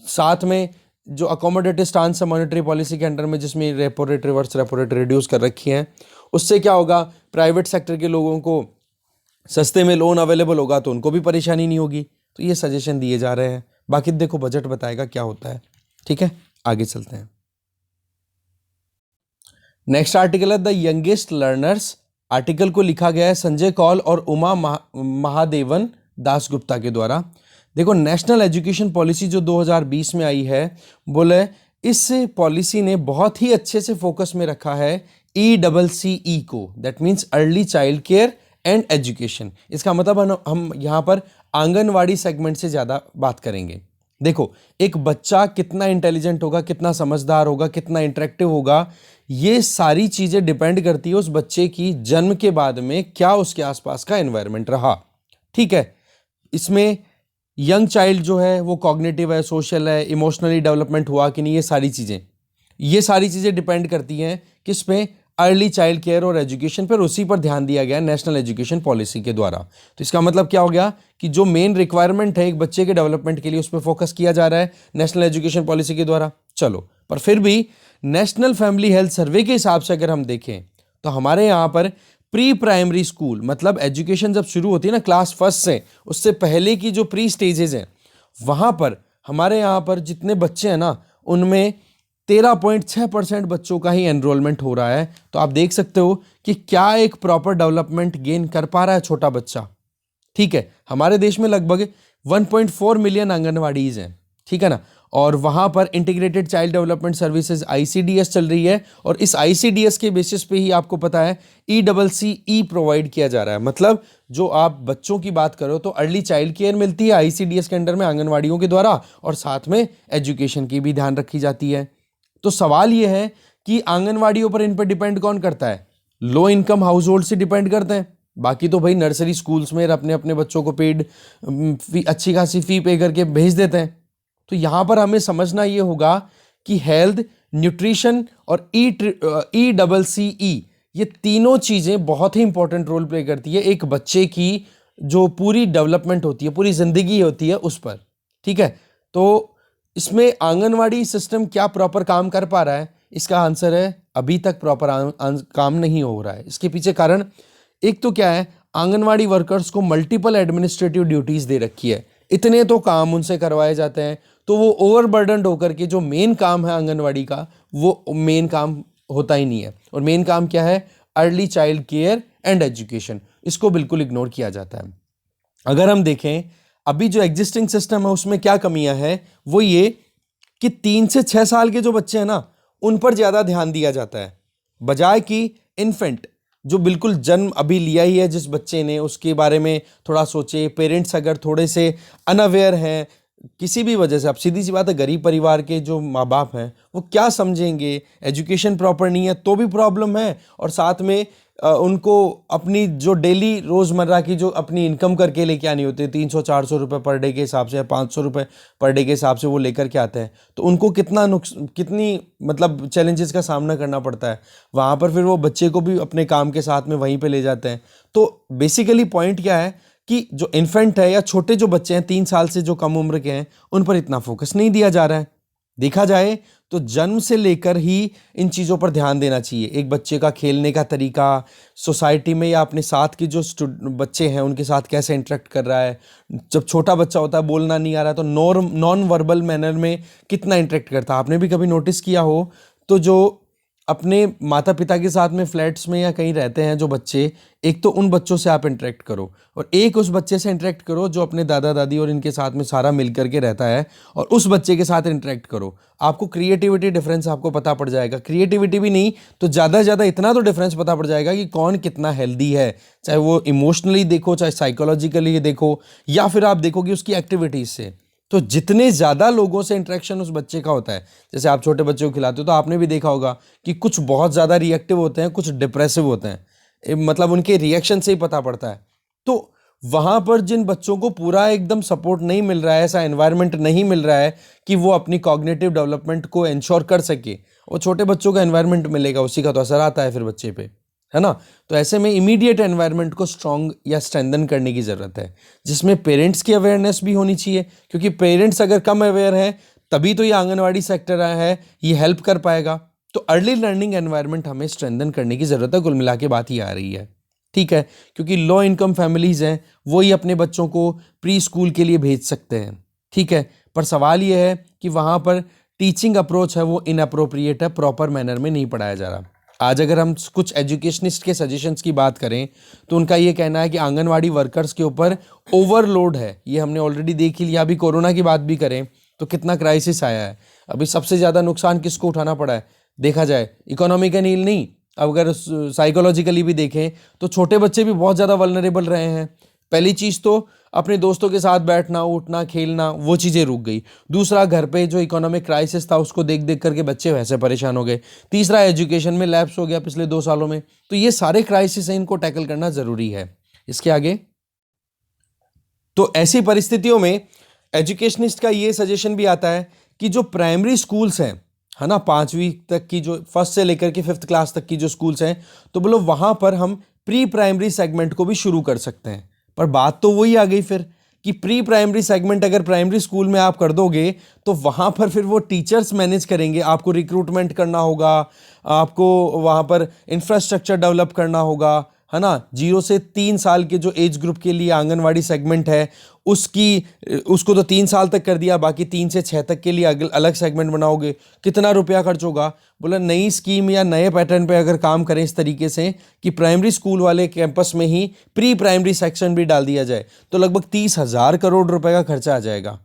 साथ में जो अकोमोडेटिव स्टांस है मॉनेटरी पॉलिसी के अंडर में, जिसमें repo rate, reverse repo rate reduce कर रखी है, उससे क्या होगा, प्राइवेट सेक्टर के लोगों को सस्ते में लोन अवेलेबल होगा, तो उनको भी परेशानी नहीं होगी। तो ये सजेशन दिए जा रहे हैं। बाकी देखो बजट बताएगा क्या होता है। ठीक है, आगे चलते हैं। नेक्स्ट आर्टिकल है द यंगेस्ट लर्नर्स। आर्टिकल को लिखा गया है संजय कौल और उमा महादेवन दासगुप्ता के द्वारा। देखो, नेशनल एजुकेशन पॉलिसी जो 2020 में आई है, बोले इस पॉलिसी ने बहुत ही अच्छे से फोकस में रखा है ECCE को, that means early child care and education. इसका मतलब हम यहाँ पर आंगनवाड़ी सेगमेंट से ज़्यादा बात करेंगे। देखो, एक बच्चा कितना इंटेलिजेंट होगा, कितना समझदार होगा, कितना इंटरेक्टिव होगा, ये सारी चीज़ें डिपेंड करती है उस बच्चे की जन्म के बाद में क्या उसके आसपास का एनवायरनमेंट रहा। ठीक है, इसमें यंग चाइल्ड जो है वो कॉग्निटिव है, सोशल है, इमोशनली डेवलपमेंट हुआ कि नहीं, ये सारी चीज़ें डिपेंड करती हैं किस पे, अर्ली चाइल्ड केयर और एजुकेशन पर। उसी पर ध्यान दिया गया नेशनल एजुकेशन पॉलिसी के द्वारा। तो इसका मतलब क्या हो गया कि जो मेन रिक्वायरमेंट है एक बच्चे के डेवलपमेंट के लिए, उस पर फोकस किया जा रहा है नेशनल एजुकेशन पॉलिसी के द्वारा। चलो, पर फिर भी नेशनल फैमिली हेल्थ सर्वे के हिसाब से अगर हम देखें तो हमारे यहाँ पर प्री प्राइमरी स्कूल, मतलब एजुकेशन जब शुरू होती है ना क्लास 1 से, उससे पहले की जो प्री स्टेजेस हैं, वहाँ पर हमारे यहाँ पर जितने बच्चे हैं ना, उनमें 13.6% बच्चों का ही एनरोलमेंट हो रहा है। तो आप देख सकते हो कि क्या एक प्रॉपर डेवलपमेंट गेन कर पा रहा है छोटा बच्चा। ठीक है, हमारे देश में लगभग 1.4 मिलियन आंगनवाड़ीज हैं, ठीक है ना, और वहाँ पर integrated child development services ICDS चल रही है, और इस ICDS के बेसिस पे ही आपको पता है ECCE प्रोवाइड किया जा रहा है। मतलब जो आप बच्चों की बात करो तो अर्ली चाइल्ड केयर मिलती है ICDS के अंडर में आंगनवाड़ियों के द्वारा, और साथ में एजुकेशन की भी ध्यान रखी जाती है। तो सवाल ये है कि आंगनवाड़ियों पर इन पर डिपेंड कौन करता है? लो इनकम हाउस होल्ड से डिपेंड करते हैं। बाकी तो भाई नर्सरी स्कूल्स में अपने अपने बच्चों को पेड अच्छी खासी फी पे करके भेज देते हैं। तो यहाँ पर हमें समझना ये होगा कि हेल्थ, न्यूट्रिशन और ECCE ये तीनों चीज़ें बहुत ही इंपॉर्टेंट रोल प्ले करती है एक बच्चे की जो पूरी डेवलपमेंट होती है, पूरी ज़िंदगी होती है उस पर। ठीक है, तो इसमें आंगनवाड़ी सिस्टम क्या प्रॉपर काम कर पा रहा है? इसका आंसर है अभी तक प्रॉपर काम नहीं हो रहा है। इसके पीछे कारण एक तो क्या है, आंगनवाड़ी वर्कर्स को मल्टीपल एडमिनिस्ट्रेटिव ड्यूटीज दे रखी है, इतने तो काम उनसे करवाए जाते हैं, तो वो ओवरबर्डनड होकर के जो मेन काम है आंगनवाड़ी का वो मेन काम होता ही नहीं है। और मेन काम क्या है? Early child care and education, इसको बिल्कुल इग्नोर किया जाता है। अगर हम देखें अभी जो एग्जिस्टिंग सिस्टम है उसमें क्या कमियां हैं, वो ये कि 3 से 6 साल के जो बच्चे हैं ना उन पर ज़्यादा ध्यान दिया जाता है, बजाय कि इन्फेंट जो बिल्कुल जन्म अभी लिया ही है जिस बच्चे ने, उसके बारे में थोड़ा सोचे। पेरेंट्स अगर थोड़े से अनअवेयर हैं किसी भी वजह से, अब सीधी सी बात है गरीब परिवार के जो माँ बाप हैं वो क्या समझेंगे, एजुकेशन प्रॉपर नहीं है तो भी प्रॉब्लम है, और साथ में उनको अपनी जो डेली रोज़मर्रा की जो अपनी इनकम करके लेके आनी होती है 300-400 रुपये पर डे के हिसाब से या 500 रुपये पर डे के हिसाब से वो लेकर के आते हैं, तो उनको कितनी मतलब चैलेंजेस का सामना करना पड़ता है। वहाँ पर फिर वो बच्चे को भी अपने काम के साथ में वहीं पे ले जाते हैं। तो बेसिकली पॉइंट क्या है कि जो इन्फेंट है या छोटे जो बच्चे हैं 3 साल से जो कम उम्र के हैं उन पर इतना फोकस नहीं दिया जा रहा है। देखा जाए तो जन्म से लेकर ही इन चीज़ों पर ध्यान देना चाहिए। एक बच्चे का खेलने का तरीका, सोसाइटी में या अपने साथ के जो बच्चे हैं उनके साथ कैसे इंटरेक्ट कर रहा है। जब छोटा बच्चा होता है, बोलना नहीं आ रहा, तो नॉन वर्बल मैनर में कितना इंटरेक्ट करता है। आपने भी कभी नोटिस किया हो तो जो अपने माता पिता के साथ में फ्लैट्स में या कहीं रहते हैं जो बच्चे, एक तो उन बच्चों से आप इंटरेक्ट करो और एक उस बच्चे से इंटरेक्ट करो जो अपने दादा दादी और इनके साथ में सारा मिल करके रहता है, और उस बच्चे के साथ इंटरेक्ट करो। आपको क्रिएटिविटी डिफरेंस आपको पता पड़ जाएगा। क्रिएटिविटी भी नहीं तो ज़्यादा से ज़्यादा इतना तो डिफरेंस पता पड़ जाएगा कि कौन कितना हेल्दी है, चाहे वो इमोशनली देखो, चाहे साइकोलॉजिकली देखो, या फिर आप देखोगे उसकी एक्टिविटीज़ से। तो जितने ज़्यादा लोगों से इंटरेक्शन उस बच्चे का होता है, जैसे आप छोटे बच्चे को खिलाते हो तो आपने भी देखा होगा कि कुछ बहुत ज़्यादा रिएक्टिव होते हैं, कुछ डिप्रेसिव होते हैं, मतलब उनके रिएक्शन से ही पता पड़ता है। तो वहाँ पर जिन बच्चों को पूरा एकदम सपोर्ट नहीं मिल रहा है, ऐसा एनवायरनमेंट नहीं मिल रहा है कि वो अपनी कॉग्निटिव डेवलपमेंट को इंश्योर कर सके, वो छोटे बच्चों का एनवायरनमेंट मिलेगा, उसी का तो असर आता है फिर बच्चे पे, है ना। तो ऐसे में इमीडिएट एनवायरनमेंट को स्ट्रॉन्ग या स्ट्रेंथन करने की ज़रूरत है, जिसमें पेरेंट्स की अवेयरनेस भी होनी चाहिए, क्योंकि पेरेंट्स अगर कम अवेयर हैं तभी तो ये आंगनवाड़ी सेक्टर है, ये हेल्प कर पाएगा। तो अर्ली लर्निंग एनवायरनमेंट हमें स्ट्रेंथन करने की ज़रूरत है। कुल मिला के बात ही आ रही है, ठीक है, क्योंकि लो इनकम फैमिलीज़ हैं वो ही अपने बच्चों को प्री स्कूल के लिए भेज सकते हैं, ठीक है। पर सवाल ये है कि वहाँ पर टीचिंग अप्रोच है वो इनअप्रोप्रिएट है, प्रॉपर मैनर में नहीं पढ़ाया जा रहा। आज अगर हम कुछ एजुकेशनिस्ट के सजेशंस की बात करें तो उनका ये कहना है कि आंगनवाड़ी वर्कर्स के ऊपर ओवरलोड है। ये हमने ऑलरेडी देख ही लिया। अभी कोरोना की बात भी करें तो कितना क्राइसिस आया है। अभी सबसे ज़्यादा नुकसान किसको उठाना पड़ा है? देखा जाए इकोनॉमिकली नहीं, अब अगर साइकोलॉजिकली भी देखें तो छोटे बच्चे भी बहुत ज़्यादा वल्नरेबल रहे हैं। पहली चीज़ तो अपने दोस्तों के साथ बैठना, उठना, खेलना, वो चीज़ें रुक गई। दूसरा, घर पे जो इकोनॉमिक क्राइसिस था उसको देख देख करके बच्चे वैसे परेशान हो गए। तीसरा, एजुकेशन में लैप्स हो गया पिछले 2 सालों में। तो ये सारे क्राइसिस हैं, इनको टैकल करना ज़रूरी है। इसके आगे तो ऐसी परिस्थितियों में एजुकेशनिस्ट का ये सजेशन भी आता है कि जो प्राइमरी स्कूल्स हैं, है ना, 5वीं तक की, जो फर्स्ट से लेकर के 5th क्लास तक की जो स्कूल्स हैं, तो बोलो वहाँ पर हम प्री प्राइमरी सेगमेंट को भी शुरू कर सकते हैं। पर बात तो वही आ गई फिर कि प्री प्राइमरी सेगमेंट अगर प्राइमरी स्कूल में आप कर दोगे तो वहाँ पर फिर वो टीचर्स मैनेज करेंगे, आपको रिक्रूटमेंट करना होगा, आपको वहाँ पर इंफ्रास्ट्रक्चर डेवलप करना होगा, है ना। 0 से 3 साल के जो एज ग्रुप के लिए आंगनवाड़ी सेगमेंट है उसको तो 3 साल तक कर दिया, बाकी 3 से 6 तक के लिए अलग सेगमेंट बनाओगे, कितना रुपया खर्च होगा? बोला नई स्कीम या नए पैटर्न पे अगर काम करें इस तरीके से कि प्राइमरी स्कूल वाले कैंपस में ही प्री प्राइमरी सेक्शन भी डाल दिया जाए तो लगभग 30,000 करोड़ रुपए का खर्चा आ जाएगा।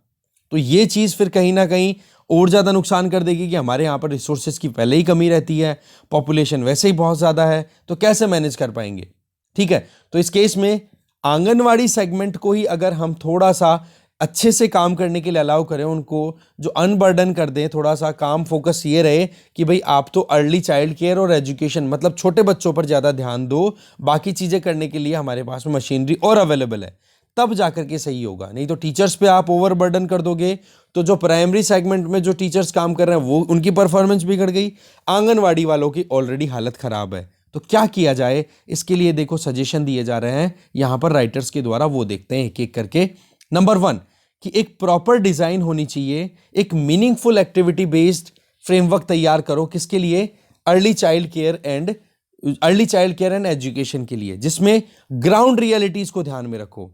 तो ये चीज़ फिर कहीं ना कहीं और ज़्यादा नुकसान कर देगी कि हमारे यहाँ पर रिसोर्सेज की पहले ही कमी रहती है, पॉपुलेशन वैसे ही बहुत ज़्यादा है, तो कैसे मैनेज कर पाएंगे? ठीक है, तो इस केस में आंगनवाड़ी सेगमेंट को ही अगर हम थोड़ा सा अच्छे से काम करने के लिए अलाउ करें, उनको जो अनबर्डन कर दें, थोड़ा सा काम फोकस ये रहे कि भाई आप तो अर्ली चाइल्ड केयर और एजुकेशन मतलब छोटे बच्चों पर ज़्यादा ध्यान दो, बाकी चीज़ें करने के लिए हमारे पास में मशीनरी और अवेलेबल है, तब जाकर के सही होगा। नहीं तो टीचर्स पे आप ओवरबर्डन कर दोगे तो जो प्राइमरी सेगमेंट में जो टीचर्स काम कर रहे हैं वो उनकी परफॉर्मेंस बिगड़ गई, आंगनवाड़ी वालों की ऑलरेडी हालत खराब है। तो क्या किया जाए, इसके लिए देखो सजेशन दिए जा रहे हैं यहाँ पर राइटर्स के द्वारा, वो देखते हैं एक एक करके। नंबर 1 कि एक प्रॉपर डिजाइन होनी चाहिए, एक मीनिंगफुल एक्टिविटी बेस्ड फ्रेमवर्क तैयार करो, किसके लिए, early child care and education के लिए, जिसमें ग्राउंड रियलिटीज को ध्यान में रखो।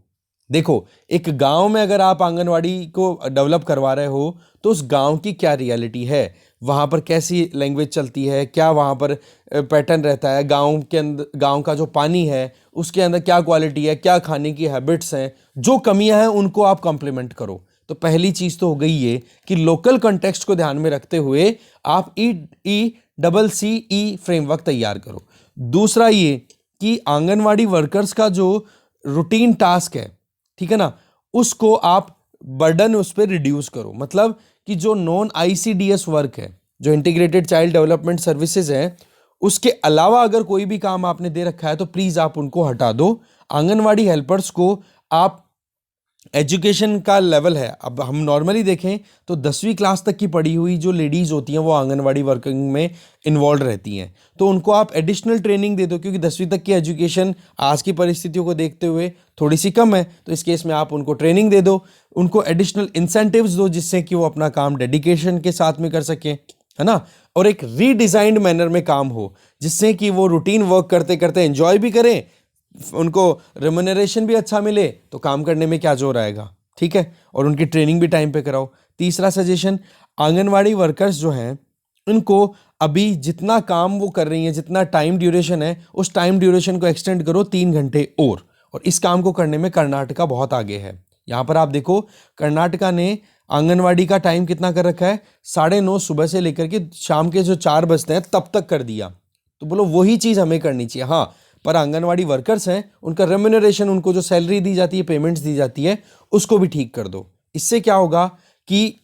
देखो एक गांव में अगर आप आंगनवाड़ी को डेवलप करवा रहे हो तो उस गांव की क्या रियलिटी है, वहां पर कैसी लैंग्वेज चलती है, क्या वहां पर पैटर्न रहता है, गांव के अंदर गांव का जो पानी है उसके अंदर क्या क्वालिटी है, क्या खाने की हैबिट्स हैं, जो कमियां हैं उनको आप कॉम्प्लीमेंट करो। तो पहली चीज तो हो गई ये कि लोकल कॉन्टेक्स्ट को ध्यान में रखते हुए आप EECCE फ्रेमवर्क तैयार करो। दूसरा ये कि आंगनवाड़ी वर्कर्स का जो रूटीन टास्क है, ठीक है ना, उसको आप बर्डन उस पर रिड्यूस करो। मतलब कि जो नॉन ICDS वर्क है, जो इंटीग्रेटेड चाइल्ड डेवलपमेंट सर्विसेज है, उसके अलावा अगर कोई भी काम आपने दे रखा है तो प्लीज आप उनको हटा दो। आंगनवाड़ी हेल्पर्स को आप एजुकेशन का लेवल है, अब हम नॉर्मली देखें तो 10वीं क्लास तक की पढ़ी हुई जो लेडीज होती हैं वो आंगनवाड़ी वर्किंग में इन्वॉल्व रहती हैं, तो उनको आप एडिशनल ट्रेनिंग दे दो, क्योंकि 10वीं तक की एजुकेशन आज की परिस्थितियों को देखते हुए थोड़ी सी कम है, तो इस केस में आप उनको ट्रेनिंग दे दो, उनको एडिशनल इंसेंटिव्स दो जिससे कि वो अपना काम डेडिकेशन के साथ में कर सकें, है ना, और एक रीडिजाइंड मैनर में काम हो जिससे कि वो रूटीन वर्क करते करते एंजॉय भी करें, उनको रेम्यूनरेशन भी अच्छा मिले, तो काम करने में क्या जोर आएगा, ठीक है, और उनकी ट्रेनिंग भी टाइम पे कराओ। तीसरा सजेशन, आंगनवाड़ी वर्कर्स जो हैं उनको अभी जितना काम वो कर रही हैं, जितना टाइम ड्यूरेशन है, उस टाइम ड्यूरेशन को एक्सटेंड करो 3 घंटे और इस काम को करने में कर्नाटका बहुत आगे है। यहाँ पर आप देखो कर्नाटका ने आंगनवाड़ी का टाइम कितना कर रखा है, 9:30 सुबह से लेकर के शाम के जो 4 बजते हैं तब तक कर दिया। तो बोलो वही चीज़ हमें करनी चाहिए। हाँ, पर आंगनवाड़ी वर्कर्स हैं, उनका रेम्यूनरेशन, उनको जो सैलरी दी जाती है, पेमेंट्स दी जाती है, उसको भी ठीक कर दो। इससे क्या होगा कि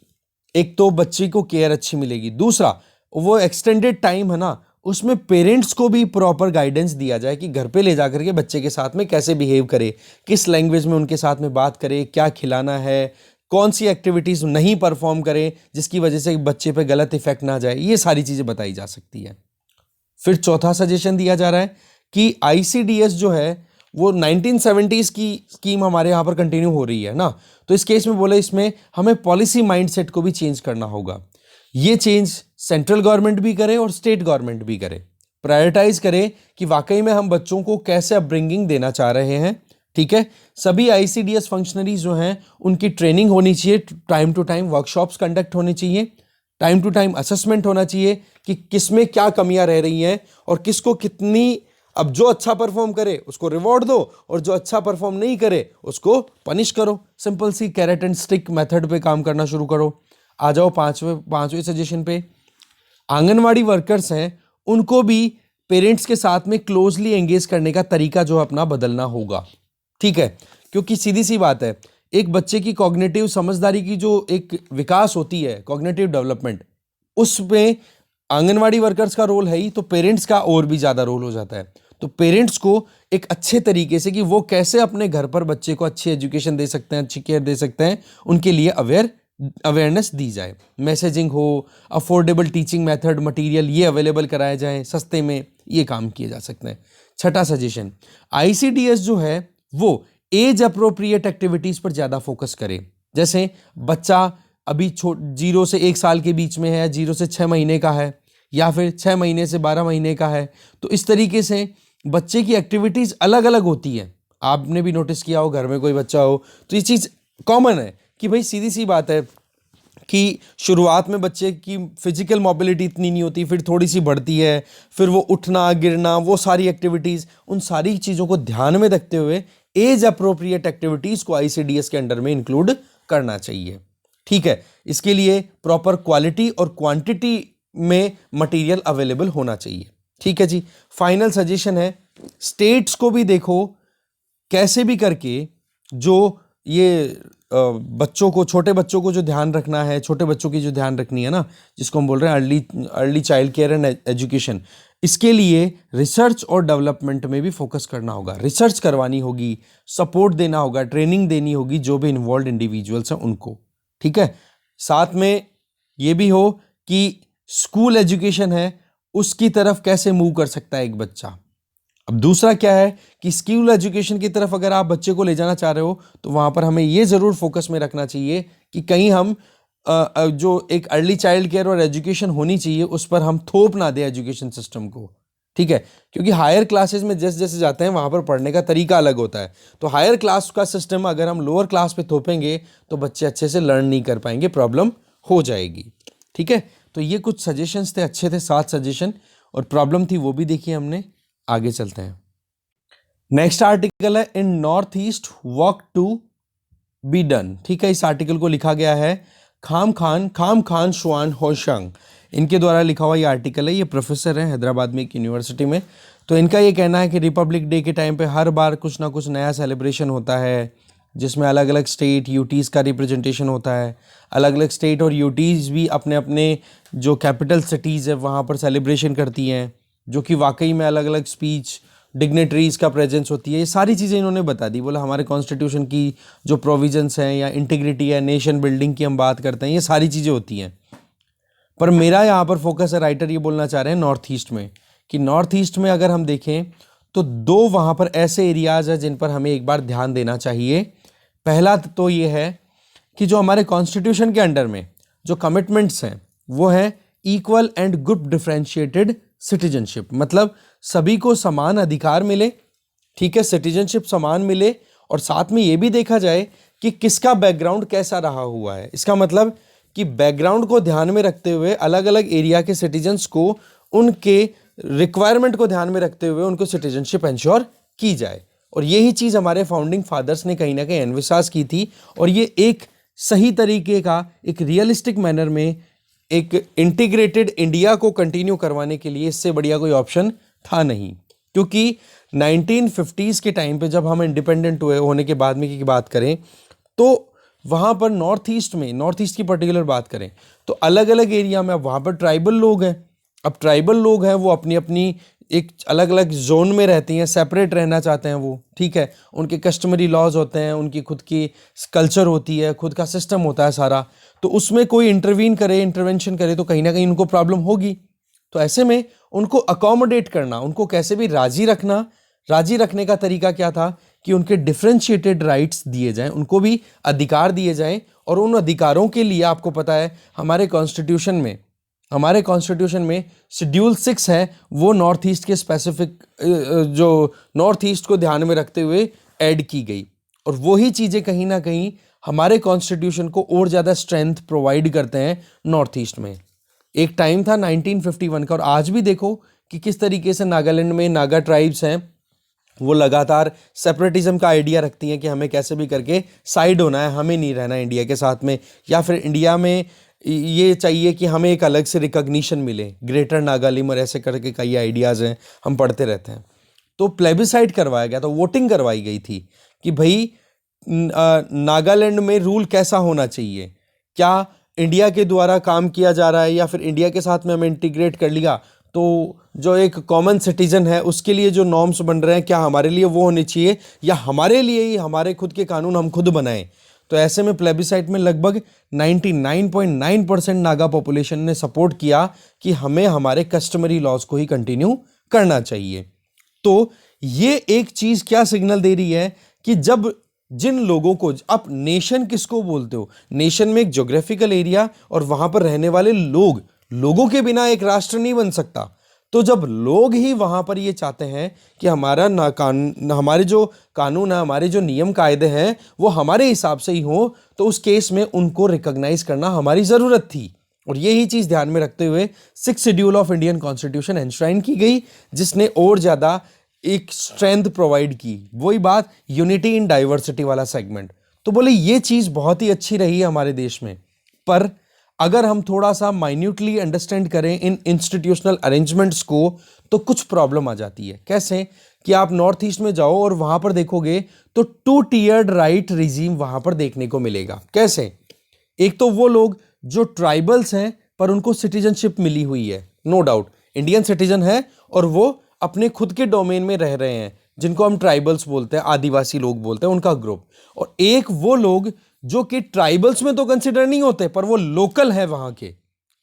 एक तो बच्चे को केयर अच्छी मिलेगी, दूसरा वो एक्सटेंडेड टाइम है ना, उसमें पेरेंट्स को भी प्रॉपर गाइडेंस दिया जाए कि घर पे ले जाकर के बच्चे के साथ में कैसे बिहेव करे, किस लैंग्वेज में उनके साथ में बात करे, क्या खिलाना है, कौन सी एक्टिविटीज नहीं परफॉर्म करे जिसकी वजह से बच्चे पे गलत इफेक्ट ना जाए, ये सारी चीजें बताई जा सकती है। फिर चौथा सजेशन दिया जा रहा है कि ICDS जो है वो 1970s की स्कीम हमारे यहाँ पर कंटिन्यू हो रही है ना, तो इस केस में बोले इसमें हमें पॉलिसी माइंडसेट को भी चेंज करना होगा। ये चेंज सेंट्रल गवर्नमेंट भी करे और स्टेट गवर्नमेंट भी करे, प्रायोरिटाइज करे कि वाकई में हम बच्चों को कैसे अपब्रिंगिंग देना चाह रहे हैं, ठीक है। सभी ICDS फंक्शनरीज जो हैं उनकी ट्रेनिंग होनी चाहिए, time to time workshops conduct होनी चाहिए, टाइम टू टाइम असेसमेंट होना चाहिए कि किसमें क्या कमियां रह रही हैं और किसको कितनी, अब जो अच्छा परफॉर्म करे उसको रिवॉर्ड दो और जो अच्छा परफॉर्म नहीं करे उसको पनिश करो। सिंपल सी कैरेट एंड स्टिक मेथड पे काम करना शुरू करो। आ जाओ पांचवें सजेशन पे, आंगनवाड़ी वर्कर्स हैं उनको भी पेरेंट्स के साथ में क्लोजली एंगेज करने का तरीका जो अपना बदलना होगा, ठीक है, क्योंकि सीधी सी बात है, एक बच्चे की कॉग्निटिव समझदारी की जो एक विकास होती है, कॉग्निटिव डेवलपमेंट, उसमें आंगनवाड़ी वर्कर्स का रोल है ही, तो पेरेंट्स का और भी ज्यादा रोल हो जाता है। तो पेरेंट्स को एक अच्छे तरीके से कि वो कैसे अपने घर पर बच्चे को अच्छी एजुकेशन दे सकते हैं, अच्छी केयर दे सकते हैं, उनके लिए अवेयरनेस दी जाए, मैसेजिंग हो, अफोर्डेबल टीचिंग मेथड मटेरियल ये अवेलेबल कराए जाएं सस्ते में, ये काम किए जा सकते हैं। छठा सजेशन, ICDS जो है वो एज अप्रोप्रिएट एक्टिविटीज पर ज्यादा फोकस करे। जैसे बच्चा अभी 0 से 1 साल के बीच में है, 0 से 6 महीने का है, या फिर 6 महीने से 12 महीने का है, तो इस तरीके से बच्चे की एक्टिविटीज अलग अलग होती है। आपने भी नोटिस किया हो, घर में कोई बच्चा हो तो ये चीज कॉमन है कि भाई सीधी सी बात है कि शुरुआत में बच्चे की फिजिकल मोबिलिटी इतनी नहीं होती, फिर थोड़ी सी बढ़ती है, फिर वो उठना गिरना, वो सारी एक्टिविटीज, उन सारी चीज़ों को ध्यान में रखते हुए एज अप्रोप्रिएट एक्टिविटीज को ICDS के अंडर में इंक्लूड करना चाहिए, ठीक है। इसके लिए प्रॉपर क्वालिटी और क्वांटिटी में मटेरियल अवेलेबल होना चाहिए, ठीक है जी। फाइनल सजेशन है, स्टेट्स को भी देखो कैसे भी करके जो ये बच्चों को, छोटे बच्चों को जो ध्यान रखना है, छोटे बच्चों की जो ध्यान रखनी है ना, जिसको हम बोल रहे हैं early child care and education, इसके लिए रिसर्च और डेवलपमेंट में भी फोकस करना होगा। रिसर्च करवानी होगी, सपोर्ट देना होगा, ट्रेनिंग देनी होगी जो भी इन्वॉल्व इंडिविजुअल्स हैं उनको, ठीक है। साथ में ये भी हो कि स्कूल एजुकेशन है उसकी तरफ कैसे मूव कर सकता है एक बच्चा। अब दूसरा क्या है कि स्कूल एजुकेशन की तरफ अगर आप बच्चे को ले जाना चाह रहे हो तो वहां पर हमें ये जरूर फोकस में रखना चाहिए कि कहीं हम जो एक अर्ली चाइल्ड केयर और एजुकेशन होनी चाहिए उस पर हम थोप ना दें एजुकेशन सिस्टम को, ठीक है। क्योंकि हायर क्लासेस में जैसे जैसे जाते हैं वहां पर पढ़ने का तरीका अलग होता है, तो हायर क्लास का सिस्टम अगर हम लोअर क्लास पे थोपेंगे तो बच्चे अच्छे से लर्न नहीं कर पाएंगे, प्रॉब्लम हो जाएगी, ठीक है। तो ये कुछ सजेशंस थे, अच्छे थे 7 सजेशन, और प्रॉब्लम थी वो भी देखी हमने। आगे चलते हैं। नेक्स्ट आर्टिकल है in north east work to be done, ठीक है। इस आर्टिकल को लिखा गया है खाम खान शुआन होशंग, इनके द्वारा लिखा हुआ ये आर्टिकल है। ये प्रोफेसर हैं हैदराबाद में एक यूनिवर्सिटी में। तो इनका ये कहना है कि रिपब्लिक डे के टाइम पे हर बार कुछ ना कुछ नया सेलिब्रेशन होता है जिसमें अलग अलग स्टेट यूटीज़ का रिप्रेजेंटेशन होता है। अलग अलग स्टेट और यूटीज़ भी अपने अपने जो कैपिटल सिटीज़ है वहाँ पर सेलिब्रेशन करती हैं, जो कि वाकई में अलग अलग स्पीच, डिग्नेटरीज का प्रेजेंस होती है। ये सारी चीज़ें इन्होंने बता दी। बोला हमारे कॉन्स्टिट्यूशन की जो प्रोविजंस हैं या इंटीग्रिटी है, नेशन बिल्डिंग की हम बात करते हैं, ये सारी चीज़ें होती हैं। पर मेरा यहाँ पर फोकस है, राइटर ये बोलना चाह रहे हैं नॉर्थ ईस्ट में, कि नॉर्थ ईस्ट में अगर हम देखें तो 2 वहाँ पर ऐसे एरियाज़ हैं जिन पर हमें एक बार ध्यान देना चाहिए। पहला तो ये है कि जो हमारे कॉन्स्टिट्यूशन के अंडर में जो कमिटमेंट्स हैं वो है equal and group differentiated citizenship, मतलब सभी को समान अधिकार मिले, ठीक है, सिटीजनशिप समान मिले, और साथ में ये भी देखा जाए कि किसका बैकग्राउंड कैसा रहा हुआ है। इसका मतलब कि बैकग्राउंड को ध्यान में रखते हुए अलग अलग एरिया के सिटीजन्स को उनके रिक्वायरमेंट को ध्यान में रखते हुए उनको सिटीजनशिप इंश्योर की जाए। और यही चीज़ हमारे फाउंडिंग फादर्स ने कहीं ना कहीं एनविसाज की थी, और ये एक सही तरीके का, एक रियलिस्टिक मैनर में एक इंटीग्रेटेड इंडिया को कंटिन्यू करवाने के लिए इससे बढ़िया कोई ऑप्शन था नहीं। क्योंकि 1950s के टाइम पे जब हम इंडिपेंडेंट होने के बाद में की बात करें तो वहाँ पर नॉर्थ ईस्ट की पर्टिकुलर बात करें तो अलग अलग एरिया में अब वहाँ पर ट्राइबल लोग हैं। अब ट्राइबल लोग हैं वो अपनी अपनी एक अलग अलग जोन में रहती हैं, सेपरेट रहना चाहते हैं वो, ठीक है। उनके कस्टमरी लॉज होते हैं, उनकी खुद की कल्चर होती है, खुद का सिस्टम होता है सारा, तो उसमें कोई इंटरवेंशन करे तो कहीं ना कहीं उनको प्रॉब्लम होगी। तो ऐसे में उनको अकोमोडेट करना, उनको कैसे भी राजी रखने का तरीका क्या था कि उनके डिफरेंशिएटेड राइट्स दिए जाएं, उनको भी अधिकार दिए जाएं, और उन अधिकारों के लिए आपको पता है हमारे कॉन्स्टिट्यूशन में शेड्यूल 6 है, वो नॉर्थ ईस्ट के स्पेसिफिक जो नॉर्थ ईस्ट को ध्यान में रखते हुए ऐड की गई। और वही चीज़ें कहीं ना कहीं हमारे कॉन्स्टिट्यूशन को और ज़्यादा स्ट्रेंथ प्रोवाइड करते हैं नॉर्थ ईस्ट में। एक टाइम था 1951 का, और आज भी देखो कि किस तरीके से नागालैंड में नागा ट्राइब्स हैं, वो लगातार सेपरेटिज्म का आइडिया रखती हैं कि हमें कैसे भी करके साइड होना है, हमें नहीं रहना इंडिया के साथ में, या फिर इंडिया में ये चाहिए कि हमें एक अलग से रिकॉग्निशन मिले, ग्रेटर नागालिम, और ऐसे करके कई आइडियाज़ हैं, हम पढ़ते रहते हैं। तो प्लेबिसाइड करवाया गया, तो वोटिंग करवाई गई थी कि भाई नागालैंड में रूल कैसा होना चाहिए, क्या इंडिया के द्वारा काम किया जा रहा है या फिर इंडिया के साथ में हमें इंटीग्रेट कर लिया तो जो एक कॉमन सिटीजन है उसके लिए जो नॉर्म्स बन रहे हैं क्या हमारे लिए वो होने चाहिए, या हमारे लिए ही हमारे खुद के कानून हम खुद बनाएं। तो ऐसे में प्लेबिसाइट में लगभग 99.9% नागा पॉपुलेशन ने सपोर्ट किया कि हमें हमारे कस्टमरी लॉज को ही कंटिन्यू करना चाहिए। तो ये एक चीज़ क्या सिग्नल दे रही है कि जब जिन लोगों को, आप नेशन किसको बोलते हो, नेशन में एक ज्योग्राफिकल एरिया और वहां पर रहने वाले लोगों के बिना एक राष्ट्र नहीं बन सकता। तो जब लोग ही वहां पर ये चाहते हैं कि हमारे जो कानून है, हमारे जो नियम कायदे हैं वो हमारे हिसाब से ही हो, तो उस केस में उनको रिकॉग्नाइज करना हमारी ज़रूरत थी। और यही चीज़ ध्यान में रखते हुए 6th schedule of Indian constitution enshrine की गई, जिसने और ज़्यादा एक स्ट्रेंथ प्रोवाइड की। वही बात यूनिटी इन डाइवर्सिटी वाला सेगमेंट। तो बोले ये चीज़ बहुत ही अच्छी रही है हमारे देश में, पर अगर हम थोड़ा सा माइन्यूटली अंडरस्टैंड करें इन इंस्टीट्यूशनल अरेंजमेंट्स को तो कुछ प्रॉब्लम आ जाती है। कैसे कि आप नॉर्थ ईस्ट में जाओ और वहां पर देखोगे तो 2 टीयर्ड राइट रिजीम वहां पर देखने को मिलेगा। कैसे? एक तो वो लोग जो ट्राइबल्स हैं पर उनको सिटीजनशिप मिली हुई है, नो डाउट इंडियन सिटीजन है और वो अपने खुद के डोमेन में रह रहे हैं, जिनको हम ट्राइबल्स बोलते हैं, आदिवासी लोग बोलते हैं, उनका ग्रुप। और एक वो लोग जो कि ट्राइबल्स में तो कंसिडर नहीं होते पर वो लोकल है वहां के,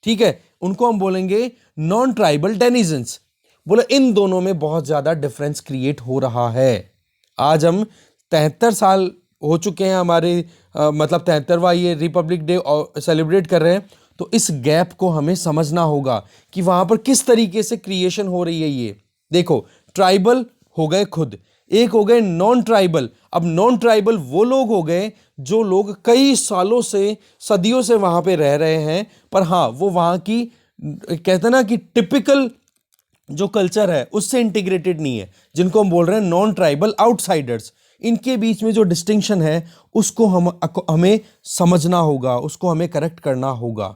ठीक है, उनको हम बोलेंगे नॉन ट्राइबल डेनिजन्स। बोले इन दोनों में बहुत ज्यादा डिफरेंस क्रिएट हो रहा है। आज हम 73 साल हो चुके हैं हमारे मतलब 73वां ये रिपब्लिक डे सेलिब्रेट कर रहे हैं, तो इस गैप को हमें समझना होगा कि वहां पर किस तरीके से क्रिएशन हो रही है। ये देखो, ट्राइबल हो गए खुद, एक हो गए नॉन ट्राइबल। अब नॉन ट्राइबल वो लोग हो गए जो लोग कई सालों से, सदियों से वहां पे रह रहे हैं, पर हाँ वो वहां की कहते हैं ना कि टिपिकल जो कल्चर है उससे इंटीग्रेटेड नहीं है, जिनको हम बोल रहे हैं नॉन ट्राइबल आउटसाइडर्स। इनके बीच में जो डिस्टिंक्शन है उसको हमें समझना होगा, उसको हमें करेक्ट करना होगा।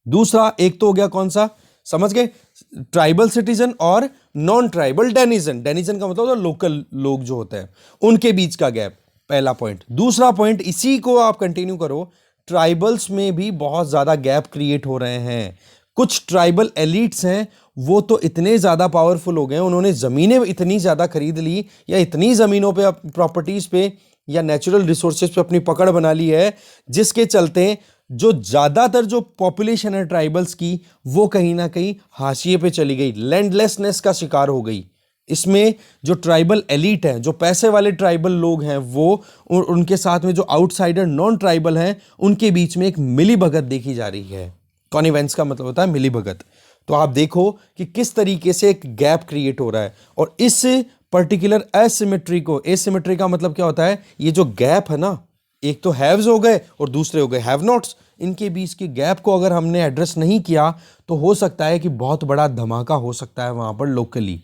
दूसरा एक तो हो गया कौन सा, समझ गए, ट्राइबल सिटीजन और नॉन ट्राइबल डेनिजन। डेनिजन का मतलब लोकल लोग जो होते हैं उनके बीच का गैप, पहला पॉइंट। दूसरा पॉइंट, इसी को आप कंटिन्यू करो, ट्राइबल्स में भी बहुत ज्यादा गैप क्रिएट हो रहे हैं। कुछ ट्राइबल एलिट्स हैं वो तो इतने ज्यादा पावरफुल हो गए, उन्होंने जमीनें इतनी ज्यादा खरीद ली या इतनी जमीनों पे, प्रॉपर्टीज पे या नेचुरल रिसोर्सेज पे अपनी पकड़ बना ली है, जिसके चलते जो ज्यादातर जो पॉपुलेशन है ट्राइबल्स की वो कहीं ना कहीं हाशिए पे चली गई, लैंडलेसनेस का शिकार हो गई। इसमें जो ट्राइबल एलिट है, जो पैसे वाले ट्राइबल लोग हैं, वो उनके साथ में जो आउटसाइडर नॉन ट्राइबल हैं, उनके बीच में एक मिलीभगत देखी जा रही है। कॉनिवेंस का मतलब होता है मिलीभगत। तो आप देखो कि किस तरीके से एक गैप क्रिएट हो रहा है। और इस पर्टिकुलर एसिमेट्री को, एसिमेट्री का मतलब क्या होता है, ये जो गैप है ना, एक तो हैव्स हो गए और दूसरे हो गए हैव नॉट्स, इनके बीच के गैप को अगर हमने एड्रेस नहीं किया तो हो सकता है कि बहुत बड़ा धमाका हो सकता है वहां पर लोकली।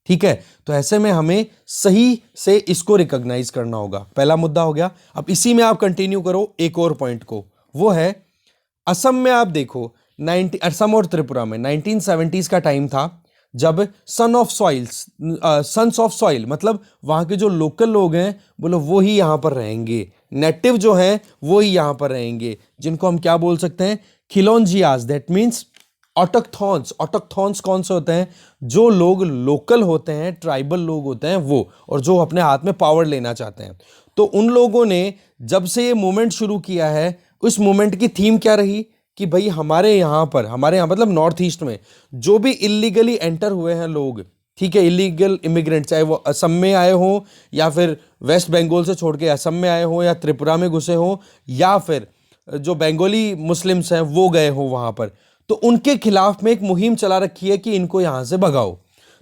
ठीक है, तो ऐसे में हमें सही से इसको रिकॉग्नाइज करना होगा। पहला मुद्दा हो गया। अब इसी में आप कंटिन्यू करो एक और पॉइंट को, वो है असम में। आप देखो असम और त्रिपुरा में 1970s का टाइम था जब सन्स ऑफ सॉइल मतलब वहां के जो लोकल लोग हैं बोलो वो ही यहां पर रहेंगे, नेटिव जो हैं वो ही यहां पर रहेंगे, जिनको हम क्या बोल सकते हैं, खिलौंजियाज, दैट मीन्स ऑटोक्थॉन्स। ऑटोक्थॉन्स कौन से होते हैं, जो लोग लोकल होते हैं, ट्राइबल लोग होते हैं वो, और जो अपने हाथ में पावर लेना चाहते हैं। तो उन लोगों ने जब से ये मूवमेंट शुरू किया है, उस मूवमेंट की थीम क्या रही कि भाई हमारे यहाँ मतलब नॉर्थ ईस्ट में जो भी इलीगली एंटर हुए हैं लोग, ठीक है, इलीगल इमिग्रेंट, चाहे वो असम में आए हो या फिर वेस्ट बंगाल से छोड़ के असम में आए हो या त्रिपुरा में घुसे हो या फिर जो बंगाली मुस्लिम्स हैं वो गए हो वहां पर, तो उनके खिलाफ में एक मुहिम चला रखी है कि इनको यहां से भगाओ।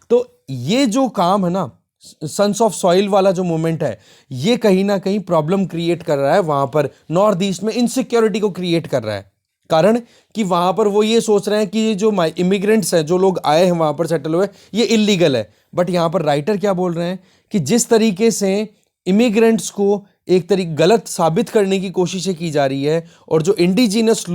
तो ये जो काम है ना, सन्स ऑफ सॉइल वाला जो मूवमेंट है, ये कहीं ना कहीं प्रॉब्लम क्रिएट कर रहा है वहां पर, नॉर्थ ईस्ट में इनसिक्योरिटी को क्रिएट कर रहा है। कारण कि वहां पर वो ये सोच रहे हैं कि जो इमिग्रेंट्स हैं, जो लोग आए हैं वहां पर सेटल हुए, ये इलीगल है। बट यहां पर राइटर क्या बोल रहे हैं कि जिस तरीके से इमिग्रेंट्स को एक तरीके गलत साबित करने की कोशिशें की जा रही है, और जो इंडिजिनस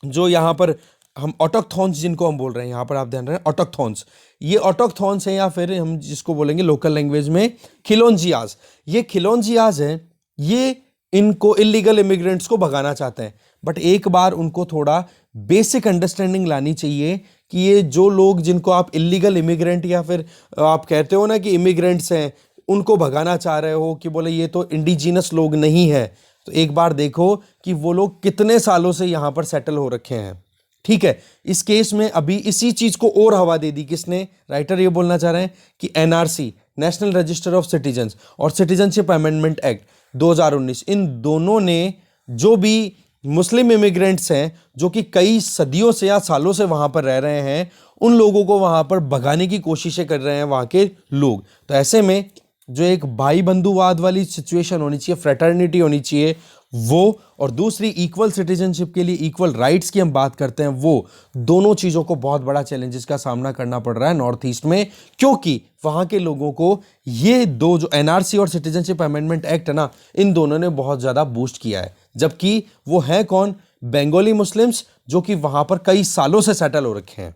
जो यहां पर हम ऑटोक्थॉन्स जिनको हम बोल रहे हैं, यहां पर आप ध्यान रखें ऑटोक्थॉन्स, ये ऑटोक्थॉन्स हैं या फिर हम जिसको बोलेंगे लोकल लैंग्वेज में खिलौंजियाज। ये खिलौंजियाज हैं, ये इनको इलीगल इमिग्रेंट्स को भगाना चाहते हैं। बट एक बार उनको थोड़ा बेसिक अंडरस्टैंडिंग लानी चाहिए कि ये जो लोग जिनको आप इलीगल इमिग्रेंट या फिर आप कहते हो ना कि इमिग्रेंट्स हैं, उनको भगाना चाह रहे हो कि बोले ये तो इंडिजिनस लोग नहीं है, तो एक बार देखो कि वो लोग कितने सालों से यहां पर सेटल हो रखे हैं। ठीक है, इस केस में अभी इसी चीज को और हवा दे दी किसने, राइटर ये बोलना चाह रहे हैं कि NRC, national register of citizens, और सिटीजनशिप अमेंडमेंट एक्ट 2019, इन दोनों ने जो भी मुस्लिम इमिग्रेंट्स हैं जो कि कई सदियों से या सालों से वहां पर रह रहे हैं, उन लोगों को वहां पर भगाने की कोशिशें कर रहे हैं वहां के लोग। तो ऐसे में जो एक भाई बंधुवाद वाली सिचुएशन होनी चाहिए, फ्रेटर्निटी होनी चाहिए वो, और दूसरी इक्वल सिटीजनशिप के लिए इक्वल राइट्स की हम बात करते हैं, वो दोनों चीज़ों को बहुत बड़ा चैलेंजेस का सामना करना पड़ रहा है नॉर्थ ईस्ट में, क्योंकि वहाँ के लोगों को ये दो जो एनआरसी और सिटीजनशिप अमेंडमेंट एक्ट है ना, इन दोनों ने बहुत ज़्यादा बूस्ट किया है। जबकि वो है कौन, बंगाली मुस्लिम्स जो कि वहां पर कई सालों से सेटल हो रखे हैं,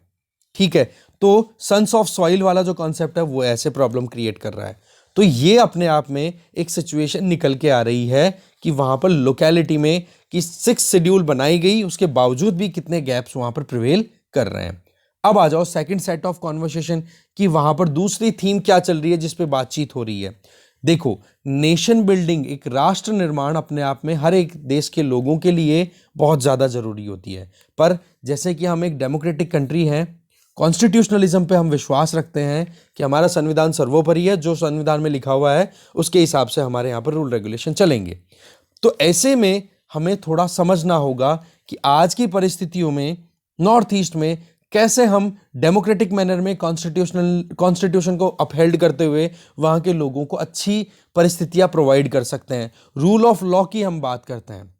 ठीक है। तो सन्स ऑफ सॉइल वाला जो कॉन्सेप्ट है वो ऐसे प्रॉब्लम क्रिएट कर रहा है। तो ये अपने आप में एक सिचुएशन निकल के आ रही है कि वहां पर लोकेलिटी में कि 6 शेड्यूल बनाई गई, उसके बावजूद भी कितने गैप्स वहां पर प्रिवेल कर रहे हैं। अब आ जाओ सेकंड सेट ऑफ कॉन्वर्सेशन कि वहां पर दूसरी थीम क्या चल रही है जिस पे बातचीत हो रही है। देखो, नेशन बिल्डिंग, एक राष्ट्र निर्माण अपने आप में हर एक देश के लोगों के लिए बहुत ज्यादा जरूरी होती है। पर जैसे कि हम एक डेमोक्रेटिक कंट्री हैं, कॉन्स्टिट्यूशनलिज्म पे हम विश्वास रखते हैं कि हमारा संविधान सर्वोपरि है, जो संविधान में लिखा हुआ है उसके हिसाब से हमारे यहाँ पर रूल रेगुलेशन चलेंगे। तो ऐसे में हमें थोड़ा समझना होगा कि आज की परिस्थितियों में नॉर्थ ईस्ट में कैसे हम डेमोक्रेटिक मैनर में कॉन्स्टिट्यूशन को अपहेल्ड करते हुए वहां के लोगों को अच्छी परिस्थितियां प्रोवाइड कर सकते हैं। रूल ऑफ लॉ की हम बात करते हैं,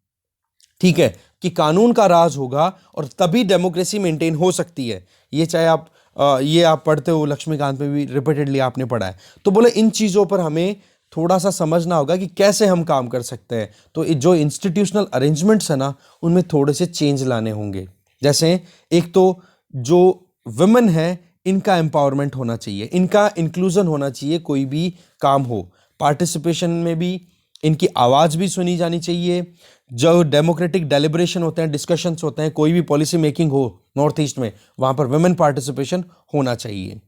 ठीक है, कि कानून का राज होगा और तभी डेमोक्रेसी मेंटेन हो सकती है। ये चाहे आप पढ़ते हो, लक्ष्मीकांत में भी रिपीटेडली आपने पढ़ा है। तो बोले इन चीजों पर हमें थोड़ा सा समझना होगा कि कैसे हम काम कर सकते हैं। तो जो इंस्टीट्यूशनल अरेंजमेंट्स है ना, उनमें थोड़े से चेंज लाने होंगे। जैसे एक तो जो वुमेन है इनका एम्पावरमेंट होना चाहिए, इनका इंक्लूजन होना चाहिए, कोई भी काम हो पार्टिसिपेशन में भी इनकी आवाज भी सुनी जानी चाहिए। जो डेमोक्रेटिक डेलिब्रेशन होते हैं, डिस्कशंस होते हैं, कोई भी पॉलिसी मेकिंग हो नॉर्थ ईस्ट में, वहां पर वुमेन पार्टिसिपेशन होना चाहिए।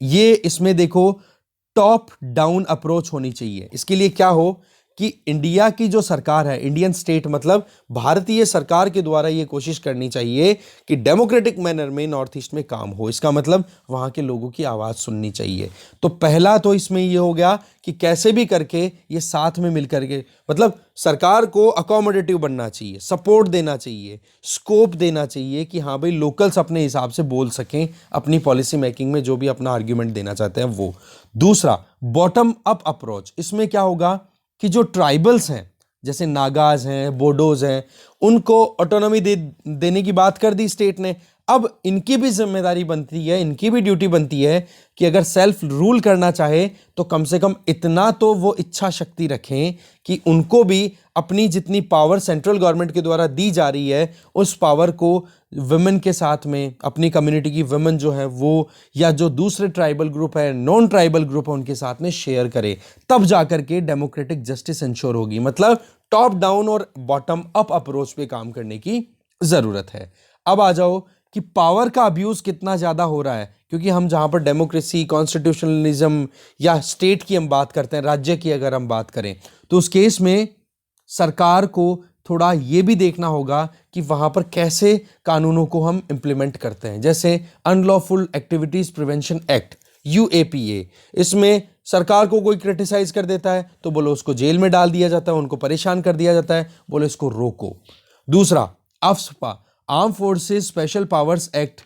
ये इसमें देखो टॉप डाउन अप्रोच होनी चाहिए। इसके लिए क्या हो कि इंडिया की जो सरकार है, इंडियन स्टेट मतलब भारतीय सरकार के द्वारा ये कोशिश करनी चाहिए कि डेमोक्रेटिक मैनर में नॉर्थ ईस्ट में काम हो। इसका मतलब वहां के लोगों की आवाज सुननी चाहिए। तो पहला तो इसमें ये हो गया कि कैसे भी करके ये साथ में मिलकर के, मतलब सरकार को अकोमोडेटिव बनना चाहिए, सपोर्ट देना चाहिए, स्कोप देना चाहिए कि हाँ भाई लोकल्स अपने हिसाब से बोल सकें अपनी पॉलिसी मेकिंग में, जो भी अपना आर्ग्यूमेंट देना चाहते हैं वो। दूसरा, बॉटम अप अप्रोच। इसमें क्या होगा कि जो ट्राइबल्स हैं, जैसे नागाज हैं, बोडोज हैं, उनको ऑटोनॉमी देने की बात कर दी स्टेट ने। अब इनकी भी जिम्मेदारी बनती है, इनकी भी ड्यूटी बनती है कि अगर सेल्फ रूल करना चाहे तो कम से कम इतना तो वो इच्छा शक्ति रखें कि उनको भी अपनी जितनी पावर सेंट्रल गवर्नमेंट के द्वारा दी जा रही है उस पावर को वुमेन के साथ में, अपनी कम्युनिटी की वुमेन जो है वो, या जो दूसरे ट्राइबल ग्रुप है, नॉन ट्राइबल ग्रुप है, उनके साथ में शेयर करे। तब जाकर के डेमोक्रेटिक जस्टिस इंश्योर होगी। मतलब टॉप डाउन और बॉटम अप अप्रोच पे काम करने की जरूरत है। अब आ जाओ कि पावर का अब्यूज कितना ज्यादा हो रहा है, क्योंकि हम जहां पर डेमोक्रेसी, कॉन्स्टिट्यूशनलिज्म या स्टेट की हम बात करते हैं, राज्य की अगर हम बात करें, तो उस केस में सरकार को थोड़ा ये भी देखना होगा कि वहां पर कैसे कानूनों को हम इंप्लीमेंट करते हैं। जैसे unlawful activities prevention act, UAPA, इसमें सरकार को कोई क्रिटिसाइज कर देता है तो बोलो उसको जेल में डाल दिया जाता है, उनको परेशान कर दिया जाता है, बोलो इसको रोको। दूसरा, AFSPA, arm forces special powers act,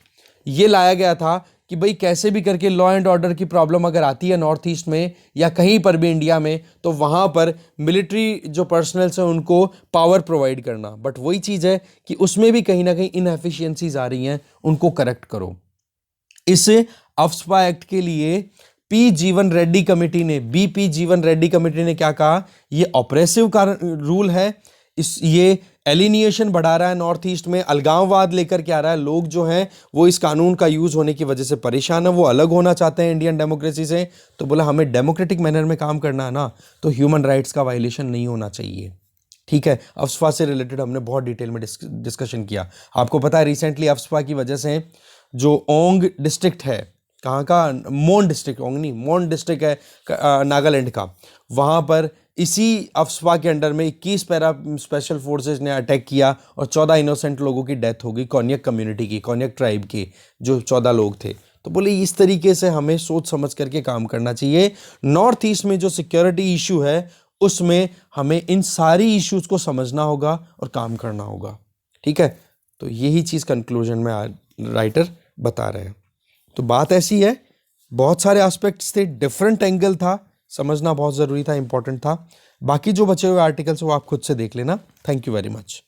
ये लाया गया था कि भाई कैसे भी करके लॉ एंड ऑर्डर की प्रॉब्लम अगर आती है नॉर्थ ईस्ट में या कहीं पर भी इंडिया में, तो वहां पर मिलिट्री जो पर्सनल्स हैं उनको पावर प्रोवाइड करना। बट वही चीज है कि उसमें भी कहीं ना कहीं इनएफिशिएंसीज आ रही हैं, उनको करेक्ट करो। इस अफ्स्पा एक्ट के लिए BP जीवन रेड्डी कमेटी ने क्या कहा, ये ऑपरेसिव का रूल है, ये एलिनिएशन बढ़ा रहा है नॉर्थ ईस्ट में, अलगाववाद लेकर के आ रहा है। लोग जो हैं वो इस कानून का यूज होने की वजह से परेशान है, वो अलग होना चाहते हैं इंडियन डेमोक्रेसी से। तो बोला हमें डेमोक्रेटिक मैनर में काम करना है ना, तो ह्यूमन राइट्स का वायलेशन नहीं होना चाहिए। ठीक है, अफ्स्पा से रिलेटेड हमने बहुत डिटेल में डिस्कशन किया। आपको पता है रिसेंटली अफ्स्पा की वजह से जो ओंग डिस्ट्रिक्ट है, कहाँ का, मोन डिस्ट्रिक्ट, ओंग नहीं, मोन डिस्ट्रिक्ट है नागालैंड का, वहाँ पर इसी अफ्स्पा के अंडर में 21 पैरा स्पेशल फोर्सेस ने अटैक किया और 14 इनोसेंट लोगों की डेथ हो गई, कोन्यक कम्युनिटी की, कोन्यक ट्राइब के जो 14 लोग थे। तो बोले इस तरीके से हमें सोच समझ करके काम करना चाहिए। नॉर्थ ईस्ट में जो सिक्योरिटी इशू है उसमें हमें इन सारी इश्यूज को समझना होगा और काम करना होगा। ठीक है, तो यही चीज़ कंक्लूजन में राइटर बता रहे हैं। तो बात ऐसी है, बहुत सारे एस्पेक्ट्स थे, डिफरेंट एंगल था, समझना बहुत ज़रूरी था, इंपॉर्टेंट था। बाकी जो बचे हुए आर्टिकल्स वो आप खुद से देख लेना। Thank you very much.